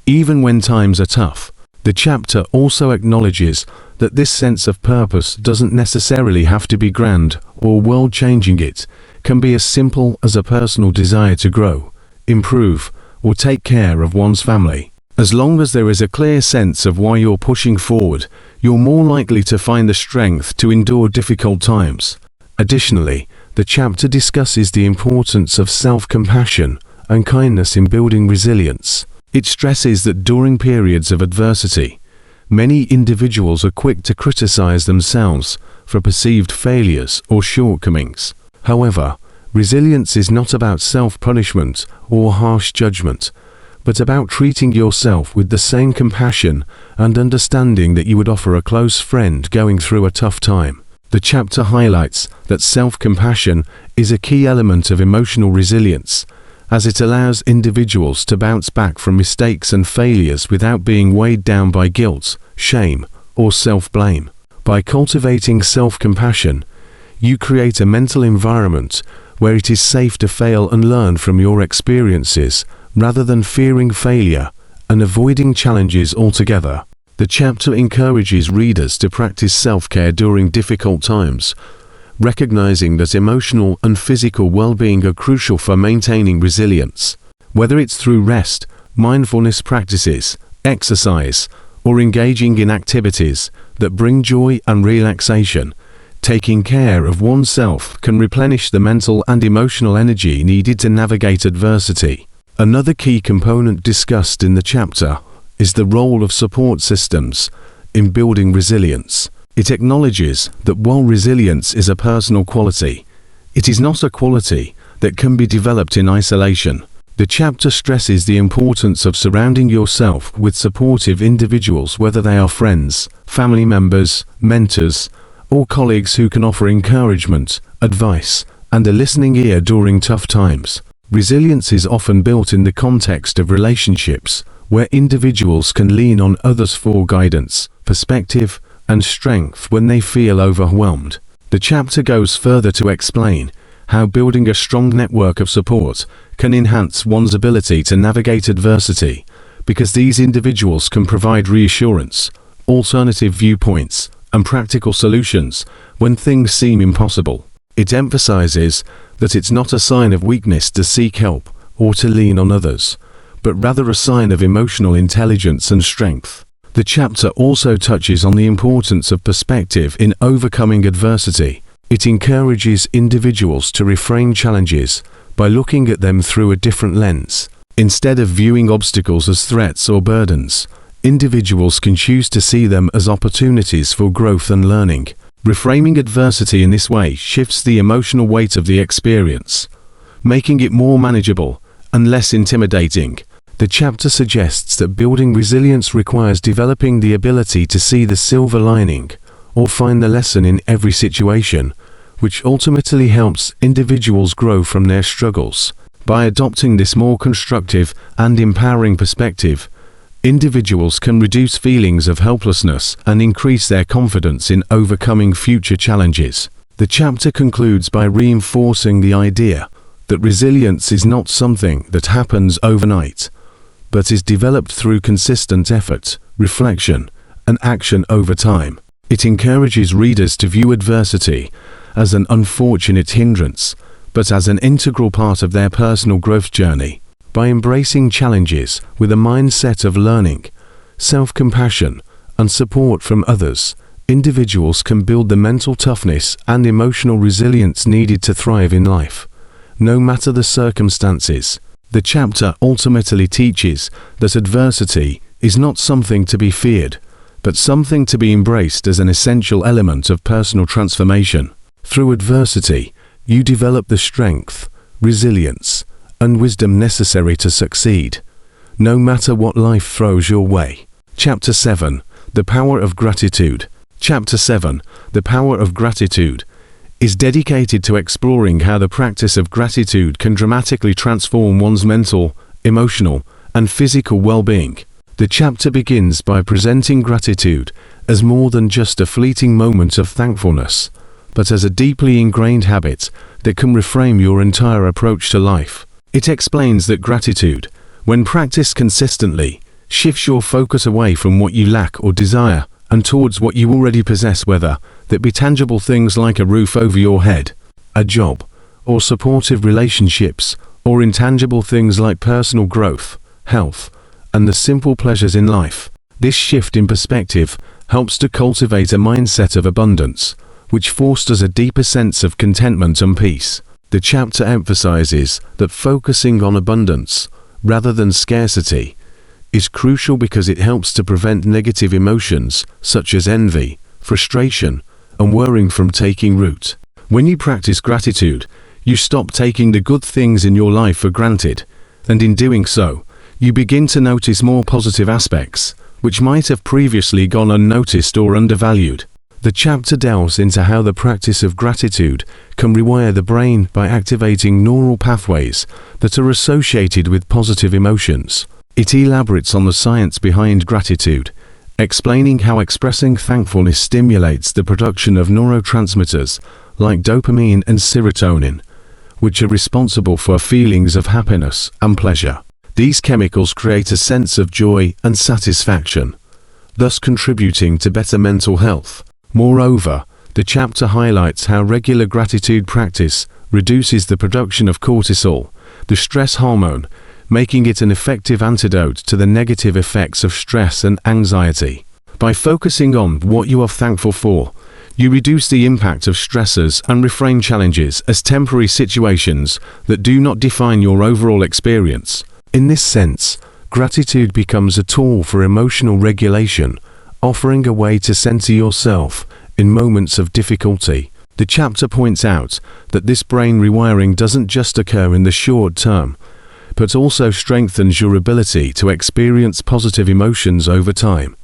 even when times are tough. The chapter also acknowledges that this sense of purpose doesn't necessarily have to be grand or world-changing. It can be as simple as a personal desire to grow, improve, or take care of one's family. As long as there is a clear sense of why you're pushing forward, you're more likely to find the strength to endure difficult times. Additionally, the chapter discusses the importance of self-compassion and kindness in building resilience. It stresses that during periods of adversity, many individuals are quick to criticize themselves for perceived failures or shortcomings. However, resilience is not about self-punishment or harsh judgment, but about treating yourself with the same compassion and understanding that you would offer a close friend going through a tough time. The chapter highlights that self-compassion is a key element of emotional resilience, as it allows individuals to bounce back from mistakes and failures without being weighed down by guilt, shame, or self-blame. By cultivating self-compassion, you create a mental environment where it is safe to fail and learn from your experiences, rather than fearing failure and avoiding challenges altogether. The chapter encourages readers to practice self-care during difficult times, recognizing that emotional and physical well-being are crucial for maintaining resilience. Whether it's through rest, mindfulness practices, exercise, or engaging in activities that bring joy and relaxation, taking care of oneself can replenish the mental and emotional energy needed to navigate adversity. Another key component discussed in the chapter is the role of support systems in building resilience. It acknowledges that while resilience is a personal quality, it is not a quality that can be developed in isolation. The chapter stresses the importance of surrounding yourself with supportive individuals, whether they are friends, family members, mentors, or colleagues who can offer encouragement, advice, and a listening ear during tough times. Resilience is often built in the context of relationships, where individuals can lean on others for guidance, perspective, and strength when they feel overwhelmed. The chapter goes further to explain how building a strong network of support can enhance one's ability to navigate adversity, because these individuals can provide reassurance, alternative viewpoints, and practical solutions when things seem impossible. It emphasizes that it's not a sign of weakness to seek help or to lean on others, but rather a sign of emotional intelligence and strength. The chapter also touches on the importance of perspective in overcoming adversity. It encourages individuals to reframe challenges by looking at them through a different lens, Instead of viewing obstacles as threats or burdens, individuals can choose to see them as opportunities for growth and learning. Reframing adversity in this way shifts the emotional weight of the experience, making it more manageable and less intimidating. The chapter suggests that building resilience requires developing the ability to see the silver lining, or find the lesson in every situation, which ultimately helps individuals grow from their struggles. By adopting this more constructive and empowering perspective, individuals can reduce feelings of helplessness and increase their confidence in overcoming future challenges. The chapter concludes by reinforcing the idea that resilience is not something that happens overnight, but is developed through consistent effort, reflection, and action over time. It encourages readers to view adversity as an unfortunate hindrance, but as an integral part of their personal growth journey. By embracing challenges with a mindset of learning, self-compassion, and support from others, individuals can build the mental toughness and emotional resilience needed to thrive in life, no matter the circumstances. The chapter ultimately teaches that adversity is not something to be feared, but something to be embraced as an essential element of personal transformation. Through adversity, you develop the strength, resilience, and wisdom necessary to succeed, no matter what life throws your way. Chapter 7. The Power of Gratitude. Chapter 7. The Power of Gratitude is dedicated to exploring how the practice of gratitude can dramatically transform one's mental, emotional, and physical well-being. The chapter begins by presenting gratitude as more than just a fleeting moment of thankfulness, but as a deeply ingrained habit that can reframe your entire approach to life. It explains that gratitude, when practiced consistently, shifts your focus away from what you lack or desire and towards what you already possess, whether that be tangible things like a roof over your head, a job, or supportive relationships, or intangible things like personal growth, health, and the simple pleasures in life. This shift in perspective helps to cultivate a mindset of abundance, which fosters a deeper sense of contentment and peace. The chapter emphasizes that focusing on abundance, rather than scarcity, is crucial because it helps to prevent negative emotions such as envy, frustration, and worrying from taking root. When you practice gratitude, you stop taking the good things in your life for granted, and in doing so, you begin to notice more positive aspects, which might have previously gone unnoticed or undervalued. The chapter delves into how the practice of gratitude can rewire the brain by activating neural pathways that are associated with positive emotions. It elaborates on the science behind gratitude, explaining how expressing thankfulness stimulates the production of neurotransmitters like dopamine and serotonin, which are responsible for feelings of happiness and pleasure. These chemicals create a sense of joy and satisfaction, thus contributing to better mental health. Moreover, the chapter highlights how regular gratitude practice reduces the production of cortisol, the stress hormone, making it an effective antidote to the negative effects of stress and anxiety. By focusing on what you are thankful for, you reduce the impact of stressors and reframe challenges as temporary situations that do not define your overall experience. In this sense, gratitude becomes a tool for emotional regulation, offering a way to center yourself in moments of difficulty. The chapter points out that this brain rewiring doesn't just occur in the short term, but also strengthens your ability to experience positive emotions over time.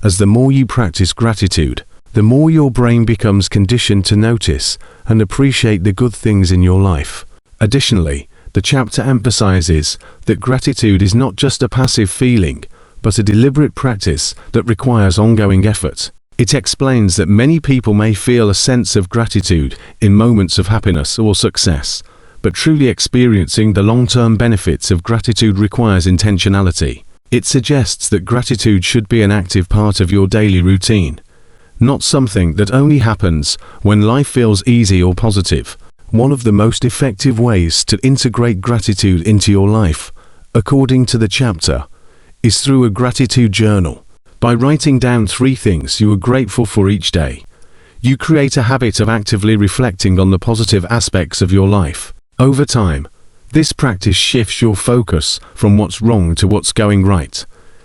As the more you practice gratitude, the more your brain becomes conditioned to notice and appreciate the good things in your life. Additionally, the chapter emphasizes that gratitude is not just a passive feeling, but a deliberate practice that requires ongoing effort. It explains that many people may feel a sense of gratitude in moments of happiness or success, but truly experiencing the long-term benefits of gratitude requires intentionality. It suggests that gratitude should be an active part of your daily routine, not something that only happens when life feels easy or positive. One of the most effective ways to integrate gratitude into your life, according to the chapter, is through a gratitude journal. By writing down 3 things you are grateful for each day, you create a habit of actively reflecting on the positive aspects of your life. Over time, This practice shifts your focus from what's wrong to what's going right,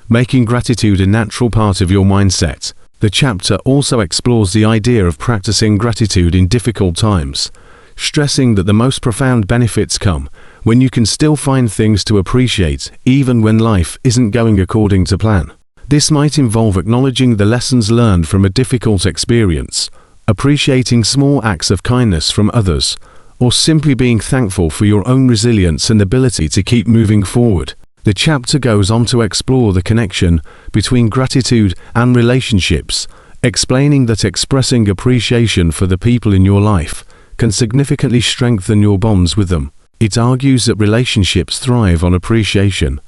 making gratitude a natural part of your mindset. The chapter also explores the idea of practicing gratitude in difficult times, stressing that the most profound benefits come when you can still find things to appreciate even when life isn't going according to plan. This might involve acknowledging the lessons learned from a difficult experience, appreciating small acts of kindness from others, or simply being thankful for your own resilience and ability to keep moving forward. The chapter goes on to explore the connection between gratitude and relationships, explaining that expressing appreciation for the people in your life can significantly strengthen your bonds with them. It argues that relationships thrive on appreciation,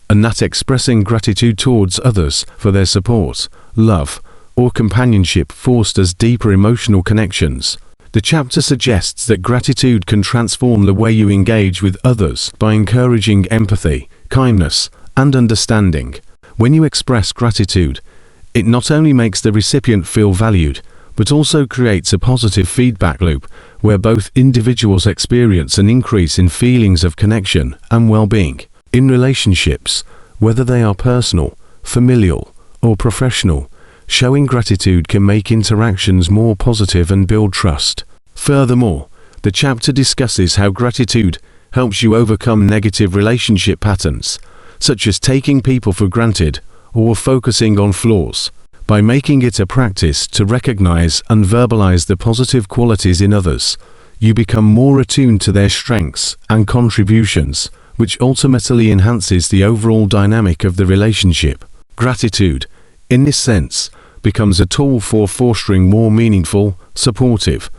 and that expressing gratitude towards others for their support, love, or companionship fosters deeper emotional connections. The chapter suggests that gratitude can transform the way you engage with others by encouraging empathy, kindness, and understanding. When you express gratitude, it not only makes the recipient feel valued, but also creates a positive feedback loop where both individuals experience an increase in feelings of connection and well-being. In relationships, whether they are personal, familial, or professional, showing gratitude can make interactions more positive and build trust. Furthermore, the chapter discusses how gratitude helps you overcome negative relationship patterns, such as taking people for granted or focusing on flaws. By making it a practice to recognize and verbalize the positive qualities in others, you become more attuned to their strengths and contributions, which ultimately enhances the overall dynamic of the relationship. Gratitude, in this sense, becomes a tool for fostering more meaningful, supportive,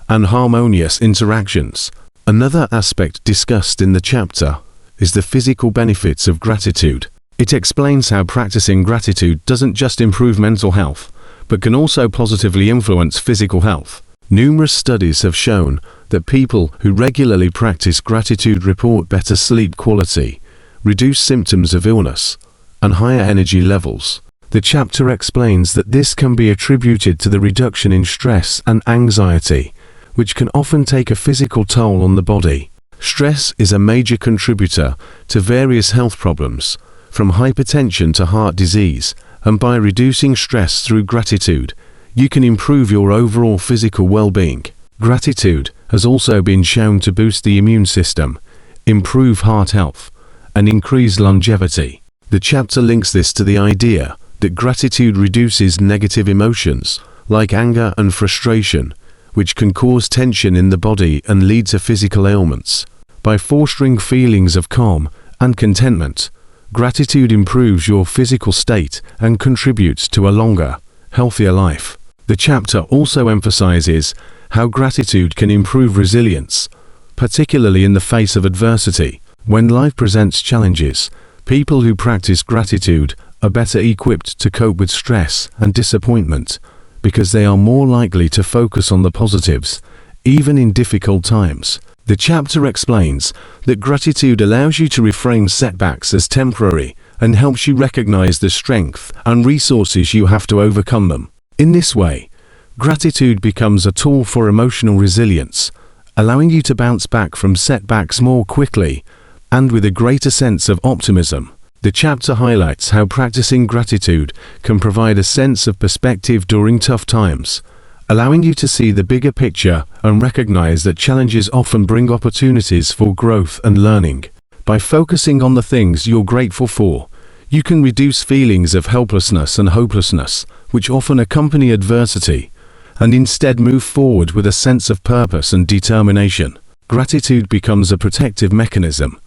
and harmonious interactions. Another aspect discussed in the chapter is the physical benefits of gratitude. It explains how practicing gratitude doesn't just improve mental health, but can also positively influence physical health. Numerous studies have shown that people who regularly practice gratitude report better sleep quality, reduced symptoms of illness, and higher energy levels. The chapter explains that this can be attributed to the reduction in stress and anxiety, which can often take a physical toll on the body. Stress is a major contributor to various health problems, from hypertension to heart disease, and by reducing stress through gratitude, you can improve your overall physical well-being. Gratitude has also been shown to boost the immune system, improve heart health, and increase longevity. The chapter links this to the idea that gratitude reduces negative emotions, like anger and frustration, which can cause tension in the body and lead to physical ailments. By fostering feelings of calm and contentment, gratitude improves your physical state and contributes to a longer, healthier life. The chapter also emphasizes how gratitude can improve resilience, particularly in the face of adversity. When life presents challenges, people who practice gratitude are better equipped to cope with stress and disappointment because they are more likely to focus on the positives, even in difficult times. The chapter explains that gratitude allows you to reframe setbacks as temporary and helps you recognize the strength and resources you have to overcome them. In this way, gratitude becomes a tool for emotional resilience, allowing you to bounce back from setbacks more quickly and with a greater sense of optimism. The chapter highlights how practicing gratitude can provide a sense of perspective during tough times, allowing you to see the bigger picture and recognize that challenges often bring opportunities for growth and learning. By focusing on the things you're grateful for, you can reduce feelings of helplessness and hopelessness, which often accompany adversity, and instead move forward with a sense of purpose and determination. Gratitude becomes a protective mechanism,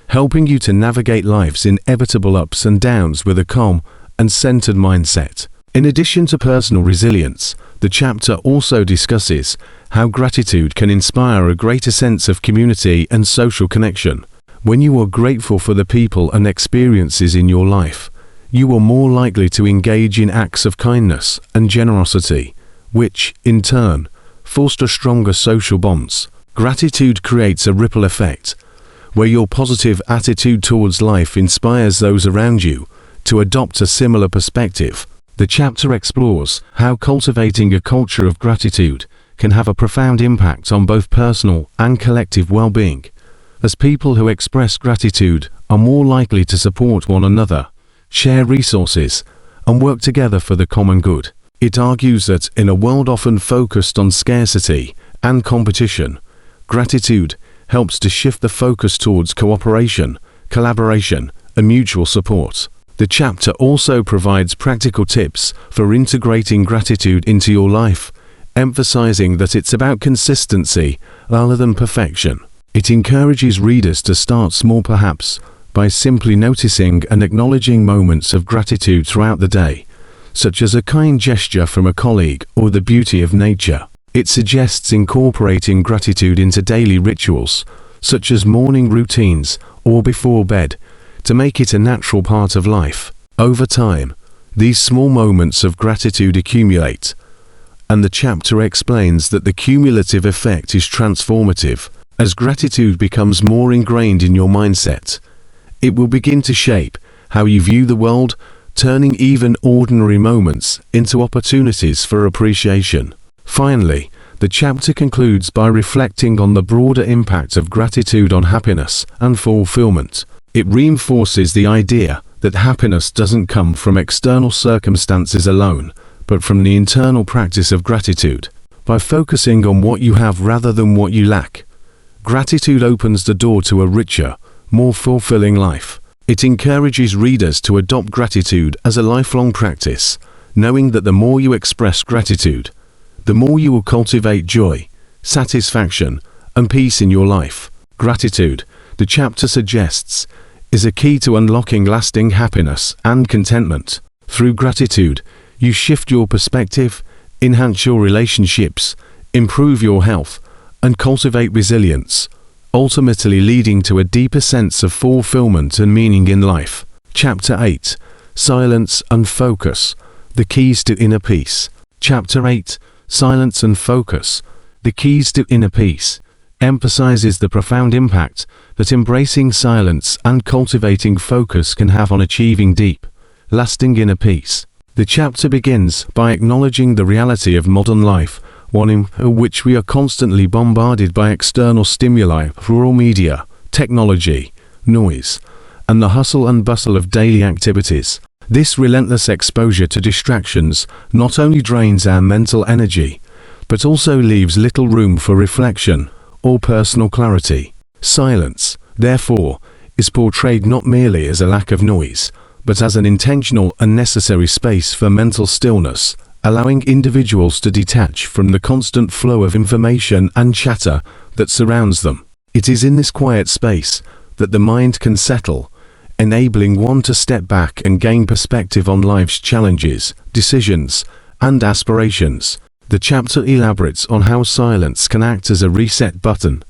helping you to navigate life's inevitable ups and downs with a calm and centered mindset. In addition to personal resilience, the chapter also discusses how gratitude can inspire a greater sense of community and social connection. When you are grateful for the people and experiences in your life, you are more likely to engage in acts of kindness and generosity, which, in turn, foster stronger social bonds. Gratitude creates a ripple effect, where your positive attitude towards life inspires those around you to adopt a similar perspective. The chapter explores how cultivating a culture of gratitude can have a profound impact on both personal and collective well-being, as people who express gratitude are more likely to support one another, share resources, and work together for the common good. It argues that in a world often focused on scarcity and competition, gratitude helps to shift the focus towards cooperation, collaboration, and mutual support. The chapter also provides practical tips for integrating gratitude into your life, emphasizing that it's about consistency rather than perfection. It encourages readers to start small, perhaps by simply noticing and acknowledging moments of gratitude throughout the day, such as a kind gesture from a colleague or the beauty of nature. It suggests incorporating gratitude into daily rituals, such as morning routines or before bed, to make it a natural part of life. Over time, these small moments of gratitude accumulate, and the chapter explains that the cumulative effect is transformative. As gratitude becomes more ingrained in your mindset, it will begin to shape how you view the world, turning even ordinary moments into opportunities for appreciation. Finally, the chapter concludes by reflecting on the broader impact of gratitude on happiness and fulfillment. It reinforces the idea that happiness doesn't come from external circumstances alone, but from the internal practice of gratitude. By focusing on what you have rather than what you lack, gratitude opens the door to a richer, more fulfilling life. It encourages readers to adopt gratitude as a lifelong practice, knowing that the more you express gratitude, the more you will cultivate joy, satisfaction, and peace in your life. Gratitude, the chapter suggests, is a key to unlocking lasting happiness and contentment. Through gratitude, you shift your perspective, enhance your relationships, improve your health, and cultivate resilience, ultimately leading to a deeper sense of fulfillment and meaning in life. Chapter 8. Silence and Focus, the Keys to Inner Peace. Chapter 8. Silence and Focus, the Keys to Inner Peace, emphasizes the profound impact that embracing silence and cultivating focus can have on achieving deep, lasting inner peace. The chapter begins by acknowledging the reality of modern life, one in which we are constantly bombarded by external stimuli, rural media, technology, noise, and the hustle and bustle of daily activities. This relentless exposure to distractions not only drains our mental energy, but also leaves little room for reflection or personal clarity. Silence, therefore, is portrayed not merely as a lack of noise, but as an intentional and necessary space for mental stillness, allowing individuals to detach from the constant flow of information and chatter that surrounds them. It is in this quiet space that the mind can settle, enabling one to step back and gain perspective on life's challenges, decisions, and aspirations. The chapter elaborates on how silence can act as a reset button,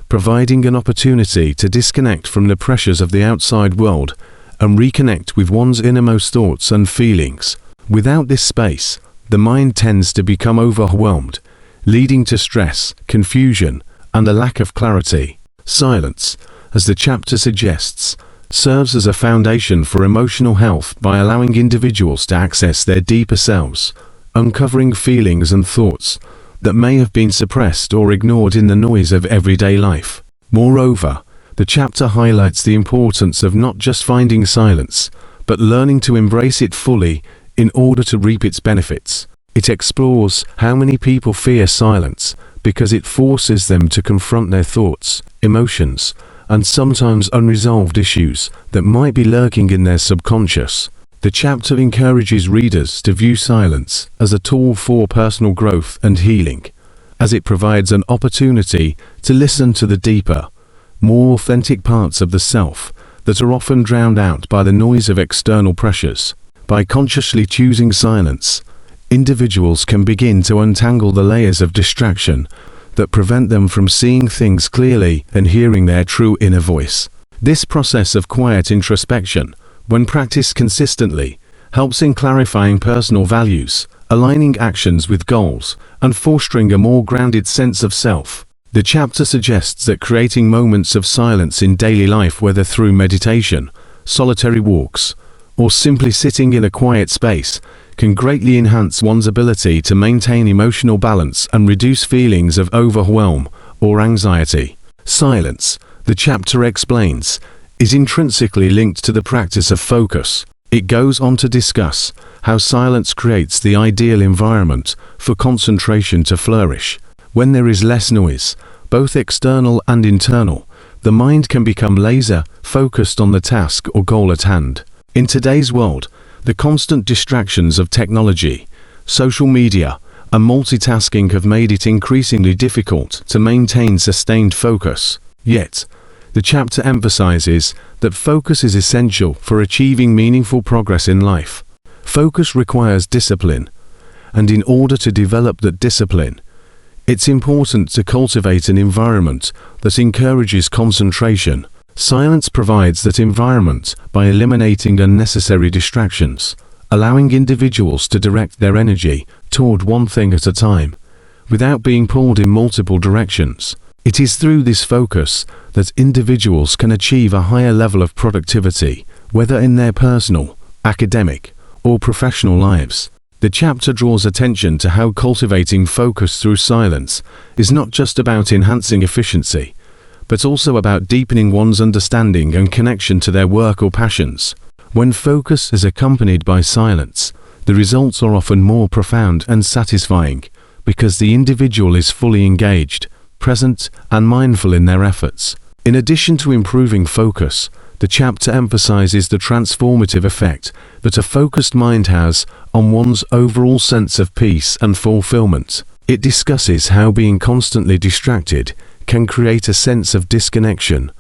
providing an opportunity to disconnect from the pressures of the outside world and reconnect with one's innermost thoughts and feelings. Without this space, the mind tends to become overwhelmed, leading to stress, confusion, and a lack of clarity. Silence, as the chapter suggests, serves as a foundation for emotional health by allowing individuals to access their deeper selves, uncovering feelings and thoughts that may have been suppressed or ignored in the noise of everyday life. Moreover, the chapter highlights the importance of not just finding silence, but learning to embrace it fully in order to reap its benefits. It explores how many people fear silence because it forces them to confront their thoughts, emotions, and sometimes unresolved issues that might be lurking in their subconscious. The chapter encourages readers to view silence as a tool for personal growth and healing, as it provides an opportunity to listen to the deeper, more authentic parts of the self that are often drowned out by the noise of external pressures. By consciously choosing silence, individuals can begin to untangle the layers of distraction that prevent them from seeing things clearly and hearing their true inner voice. This process of quiet introspection, when practiced consistently, helps in clarifying personal values, aligning actions with goals, and fostering a more grounded sense of self. The chapter suggests that creating moments of silence in daily life, whether through meditation, solitary walks, or simply sitting in a quiet space, can greatly enhance one's ability to maintain emotional balance and reduce feelings of overwhelm or anxiety. Silence, the chapter explains, is intrinsically linked to the practice of focus. It goes on to discuss how silence creates the ideal environment for concentration to flourish. When there is less noise, both external and internal, the mind can become laser-focused on the task or goal at hand. In today's world, the constant distractions of technology, social media, and multitasking have made it increasingly difficult to maintain sustained focus. Yet, the chapter emphasizes that focus is essential for achieving meaningful progress in life. Focus requires discipline, and in order to develop that discipline, it's important to cultivate an environment that encourages concentration. Silence provides that environment by eliminating unnecessary distractions, allowing individuals to direct their energy toward one thing at a time, without being pulled in multiple directions. It is through this focus that individuals can achieve a higher level of productivity, whether in their personal, academic, or professional lives. The chapter draws attention to how cultivating focus through silence is not just about enhancing efficiency, but also about deepening one's understanding and connection to their work or passions. When focus is accompanied by silence, the results are often more profound and satisfying, because the individual is fully engaged, present, and mindful in their efforts. In addition to improving focus, the chapter emphasizes the transformative effect that a focused mind has on one's overall sense of peace and fulfillment. It discusses how being constantly distracted can create a sense of disconnection,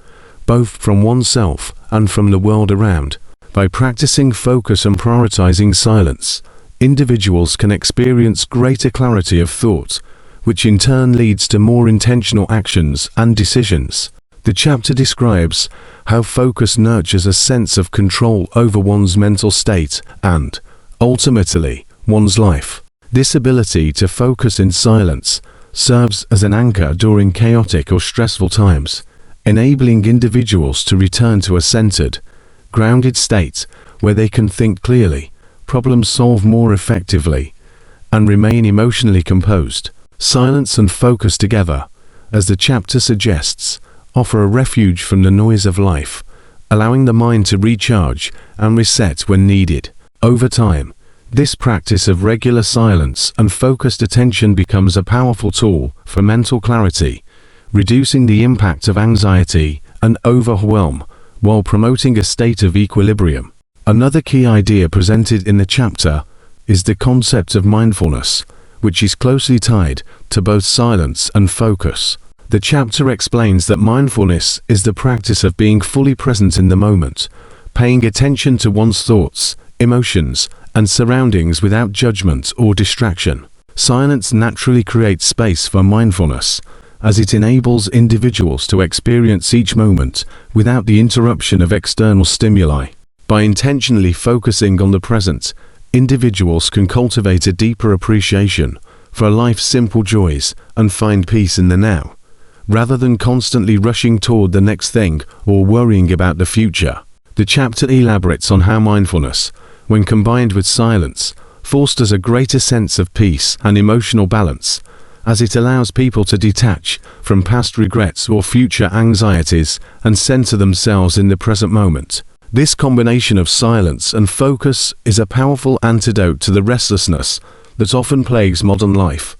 both from oneself and from the world around. By practicing focus and prioritizing silence, individuals can experience greater clarity of thought, which in turn leads to more intentional actions and decisions. The chapter describes how focus nurtures a sense of control over one's mental state and, ultimately, one's life. This ability to focus in silence serves as an anchor during chaotic or stressful times, enabling individuals to return to a centered, grounded state where they can think clearly, problem solve more effectively, and remain emotionally composed. Silence and focus together, as the chapter suggests, offer a refuge from the noise of life, allowing the mind to recharge and reset when needed. Over time, this practice of regular silence and focused attention becomes a powerful tool for mental clarity, reducing the impact of anxiety and overwhelm while promoting a state of equilibrium. Another key idea presented in the chapter is the concept of mindfulness, which is closely tied to both silence and focus. The chapter explains that mindfulness is the practice of being fully present in the moment, paying attention to one's thoughts, emotions, and surroundings without judgment or distraction. Silence naturally creates space for mindfulness, as it enables individuals to experience each moment without the interruption of external stimuli. By intentionally focusing on the present, individuals can cultivate a deeper appreciation for life's simple joys and find peace in the now, rather than constantly rushing toward the next thing or worrying about the future. The chapter elaborates on how mindfulness, when combined with silence, fosters a greater sense of peace and emotional balance, as it allows people to detach from past regrets or future anxieties and center themselves in the present moment. This combination of silence and focus is a powerful antidote to the restlessness that often plagues modern life,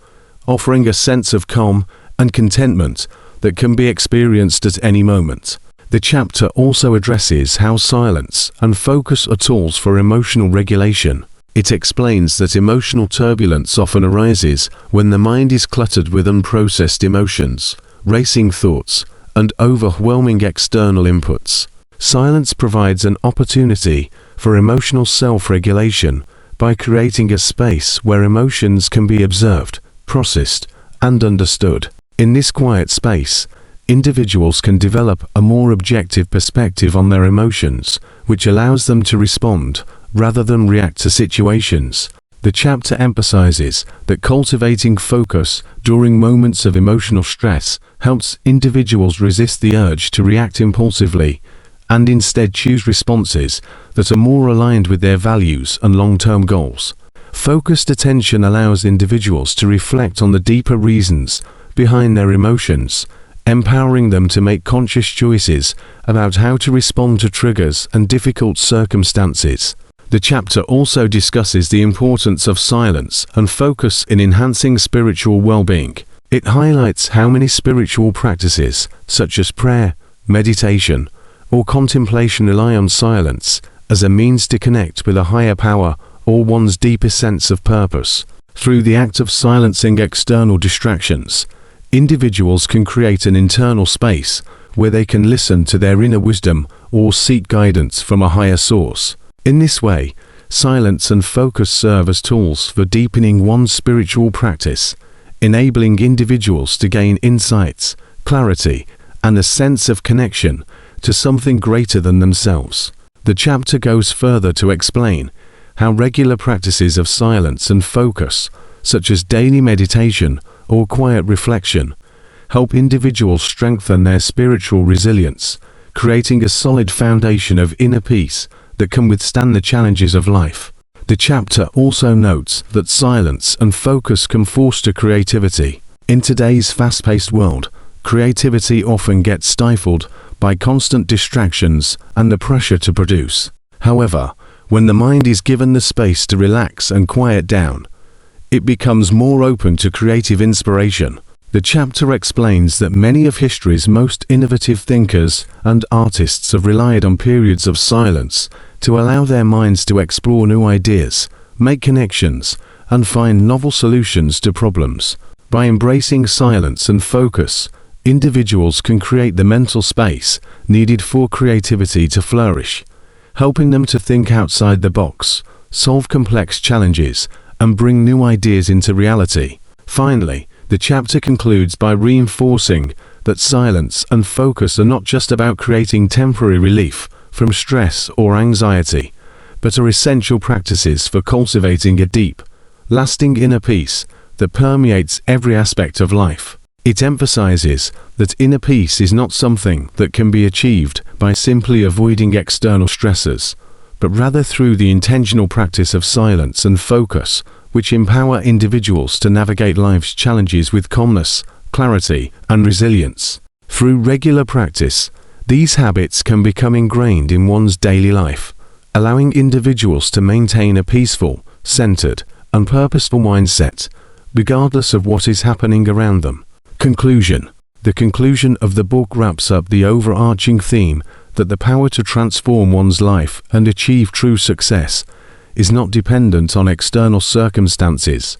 offering a sense of calm and contentment that can be experienced at any moment. The chapter also addresses how silence and focus are tools for emotional regulation. It explains that emotional turbulence often arises when the mind is cluttered with unprocessed emotions, racing thoughts, and overwhelming external inputs. Silence provides an opportunity for emotional self-regulation by creating a space where emotions can be observed, processed, and understood. In this quiet space, individuals can develop a more objective perspective on their emotions, which allows them to respond rather than react to situations. The chapter emphasizes that cultivating focus during moments of emotional stress helps individuals resist the urge to react impulsively and instead choose responses that are more aligned with their values and long-term goals. Focused attention allows individuals to reflect on the deeper reasons behind their emotions, empowering them to make conscious choices about how to respond to triggers and difficult circumstances. The chapter also discusses the importance of silence and focus in enhancing spiritual well-being. It highlights how many spiritual practices, such as prayer, meditation, or contemplation, rely on silence as a means to connect with a higher power or one's deeper sense of purpose. Through the act of silencing external distractions, individuals can create an internal space where they can listen to their inner wisdom or seek guidance from a higher source. In this way, silence and focus serve as tools for deepening one's spiritual practice, enabling individuals to gain insights, clarity, and a sense of connection to something greater than themselves. The chapter goes further to explain how regular practices of silence and focus, such as daily meditation or quiet reflection, help individuals strengthen their spiritual resilience, creating a solid foundation of inner peace that can withstand the challenges of life. The chapter also notes that silence and focus can foster creativity. In today's fast-paced world, creativity often gets stifled by constant distractions and the pressure to produce. However, when the mind is given the space to relax and quiet down, it becomes more open to creative inspiration. The chapter explains that many of history's most innovative thinkers and artists have relied on periods of silence to allow their minds to explore new ideas, make connections, and find novel solutions to problems. By embracing silence and focus, individuals can create the mental space needed for creativity to flourish, helping them to think outside the box, solve complex challenges, and bring new ideas into reality. Finally, the chapter concludes by reinforcing that silence and focus are not just about creating temporary relief from stress or anxiety, but are essential practices for cultivating a deep, lasting inner peace that permeates every aspect of life. It emphasizes that inner peace is not something that can be achieved by simply avoiding external stressors, but rather through the intentional practice of silence and focus, which empower individuals to navigate life's challenges with calmness, clarity, and resilience. Through regular practice, these habits can become ingrained in one's daily life, allowing individuals to maintain a peaceful, centered, and purposeful mindset, regardless of what is happening around them. Conclusion. The conclusion of the book wraps up the overarching theme that the power to transform one's life and achieve true success is not dependent on external circumstances,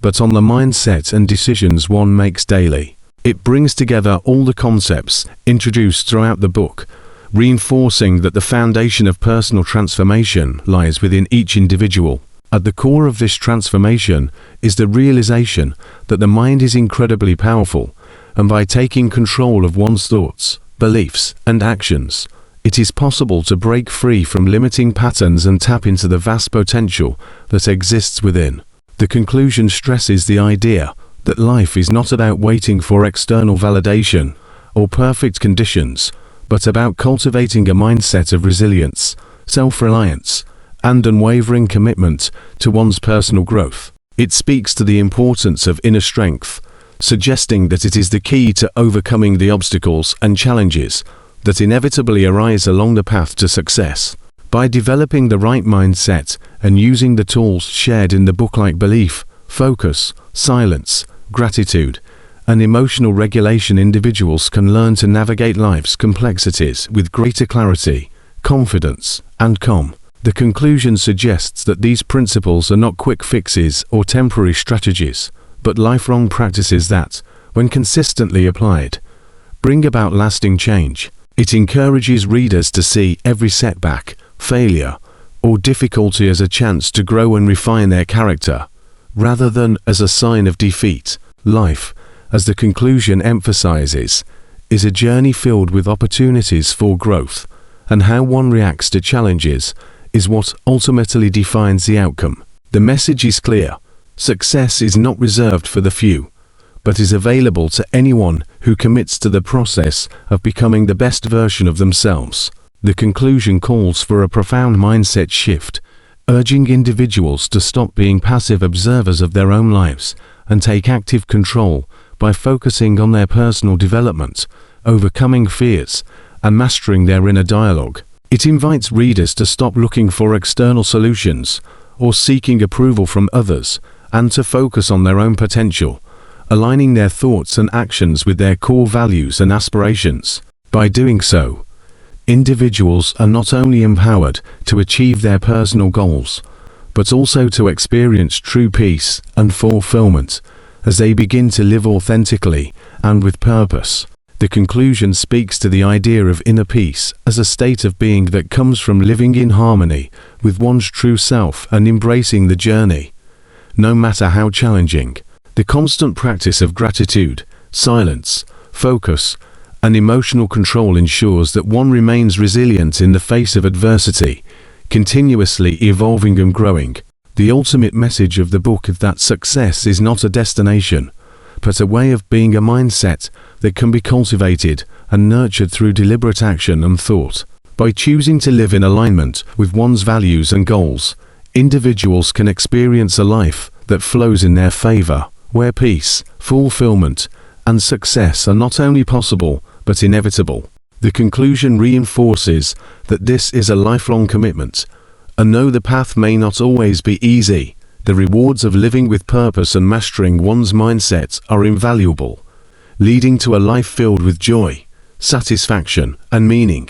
but on the mindset and decisions one makes daily. It brings together all the concepts introduced throughout the book, reinforcing that the foundation of personal transformation lies within each individual. At the core of this transformation is the realization that the mind is incredibly powerful, and by taking control of one's thoughts, beliefs, and actions, it is possible to break free from limiting patterns and tap into the vast potential that exists within. The conclusion stresses the idea that life is not about waiting for external validation or perfect conditions, but about cultivating a mindset of resilience, self-reliance, and unwavering commitment to one's personal growth. It speaks to the importance of inner strength, suggesting that it is the key to overcoming the obstacles and challenges that inevitably arise along the path to success. By developing the right mindset and using the tools shared in the book like belief, focus, silence, gratitude, and emotional regulation, individuals can learn to navigate life's complexities with greater clarity, confidence, and calm. The conclusion suggests that these principles are not quick fixes or temporary strategies, but lifelong practices that, when consistently applied, bring about lasting change. It encourages readers to see every setback, failure, or difficulty as a chance to grow and refine their character, rather than as a sign of defeat. Life, as the conclusion emphasizes, is a journey filled with opportunities for growth, and how one reacts to challenges is what ultimately defines the outcome. The message is clear. Success is not reserved for the few, but is available to anyone who commits to the process of becoming the best version of themselves. The conclusion calls for a profound mindset shift, urging individuals to stop being passive observers of their own lives and take active control by focusing on their personal development, overcoming fears, and mastering their inner dialogue. It invites readers to stop looking for external solutions or seeking approval from others, and to focus on their own potential, aligning their thoughts and actions with their core values and aspirations. By doing so, individuals are not only empowered to achieve their personal goals, but also to experience true peace and fulfillment as they begin to live authentically and with purpose. The conclusion speaks to the idea of inner peace as a state of being that comes from living in harmony with one's true self and embracing the journey, no matter how challenging. The constant practice of gratitude, silence, focus, and emotional control ensures that one remains resilient in the face of adversity, continuously evolving and growing. The ultimate message of the book is that success is not a destination, but a way of being, a mindset that can be cultivated and nurtured through deliberate action and thought. By choosing to live in alignment with one's values and goals, individuals can experience a life that flows in their favor, where peace, fulfillment, and success are not only possible, but inevitable. The conclusion reinforces that this is a lifelong commitment, and though the path may not always be easy, the rewards of living with purpose and mastering one's mindset are invaluable, leading to a life filled with joy, satisfaction, and meaning.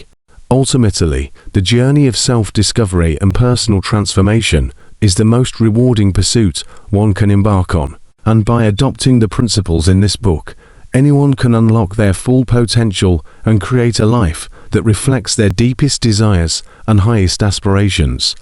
Ultimately, the journey of self-discovery and personal transformation is the most rewarding pursuit one can embark on, and by adopting the principles in this book, anyone can unlock their full potential and create a life that reflects their deepest desires and highest aspirations.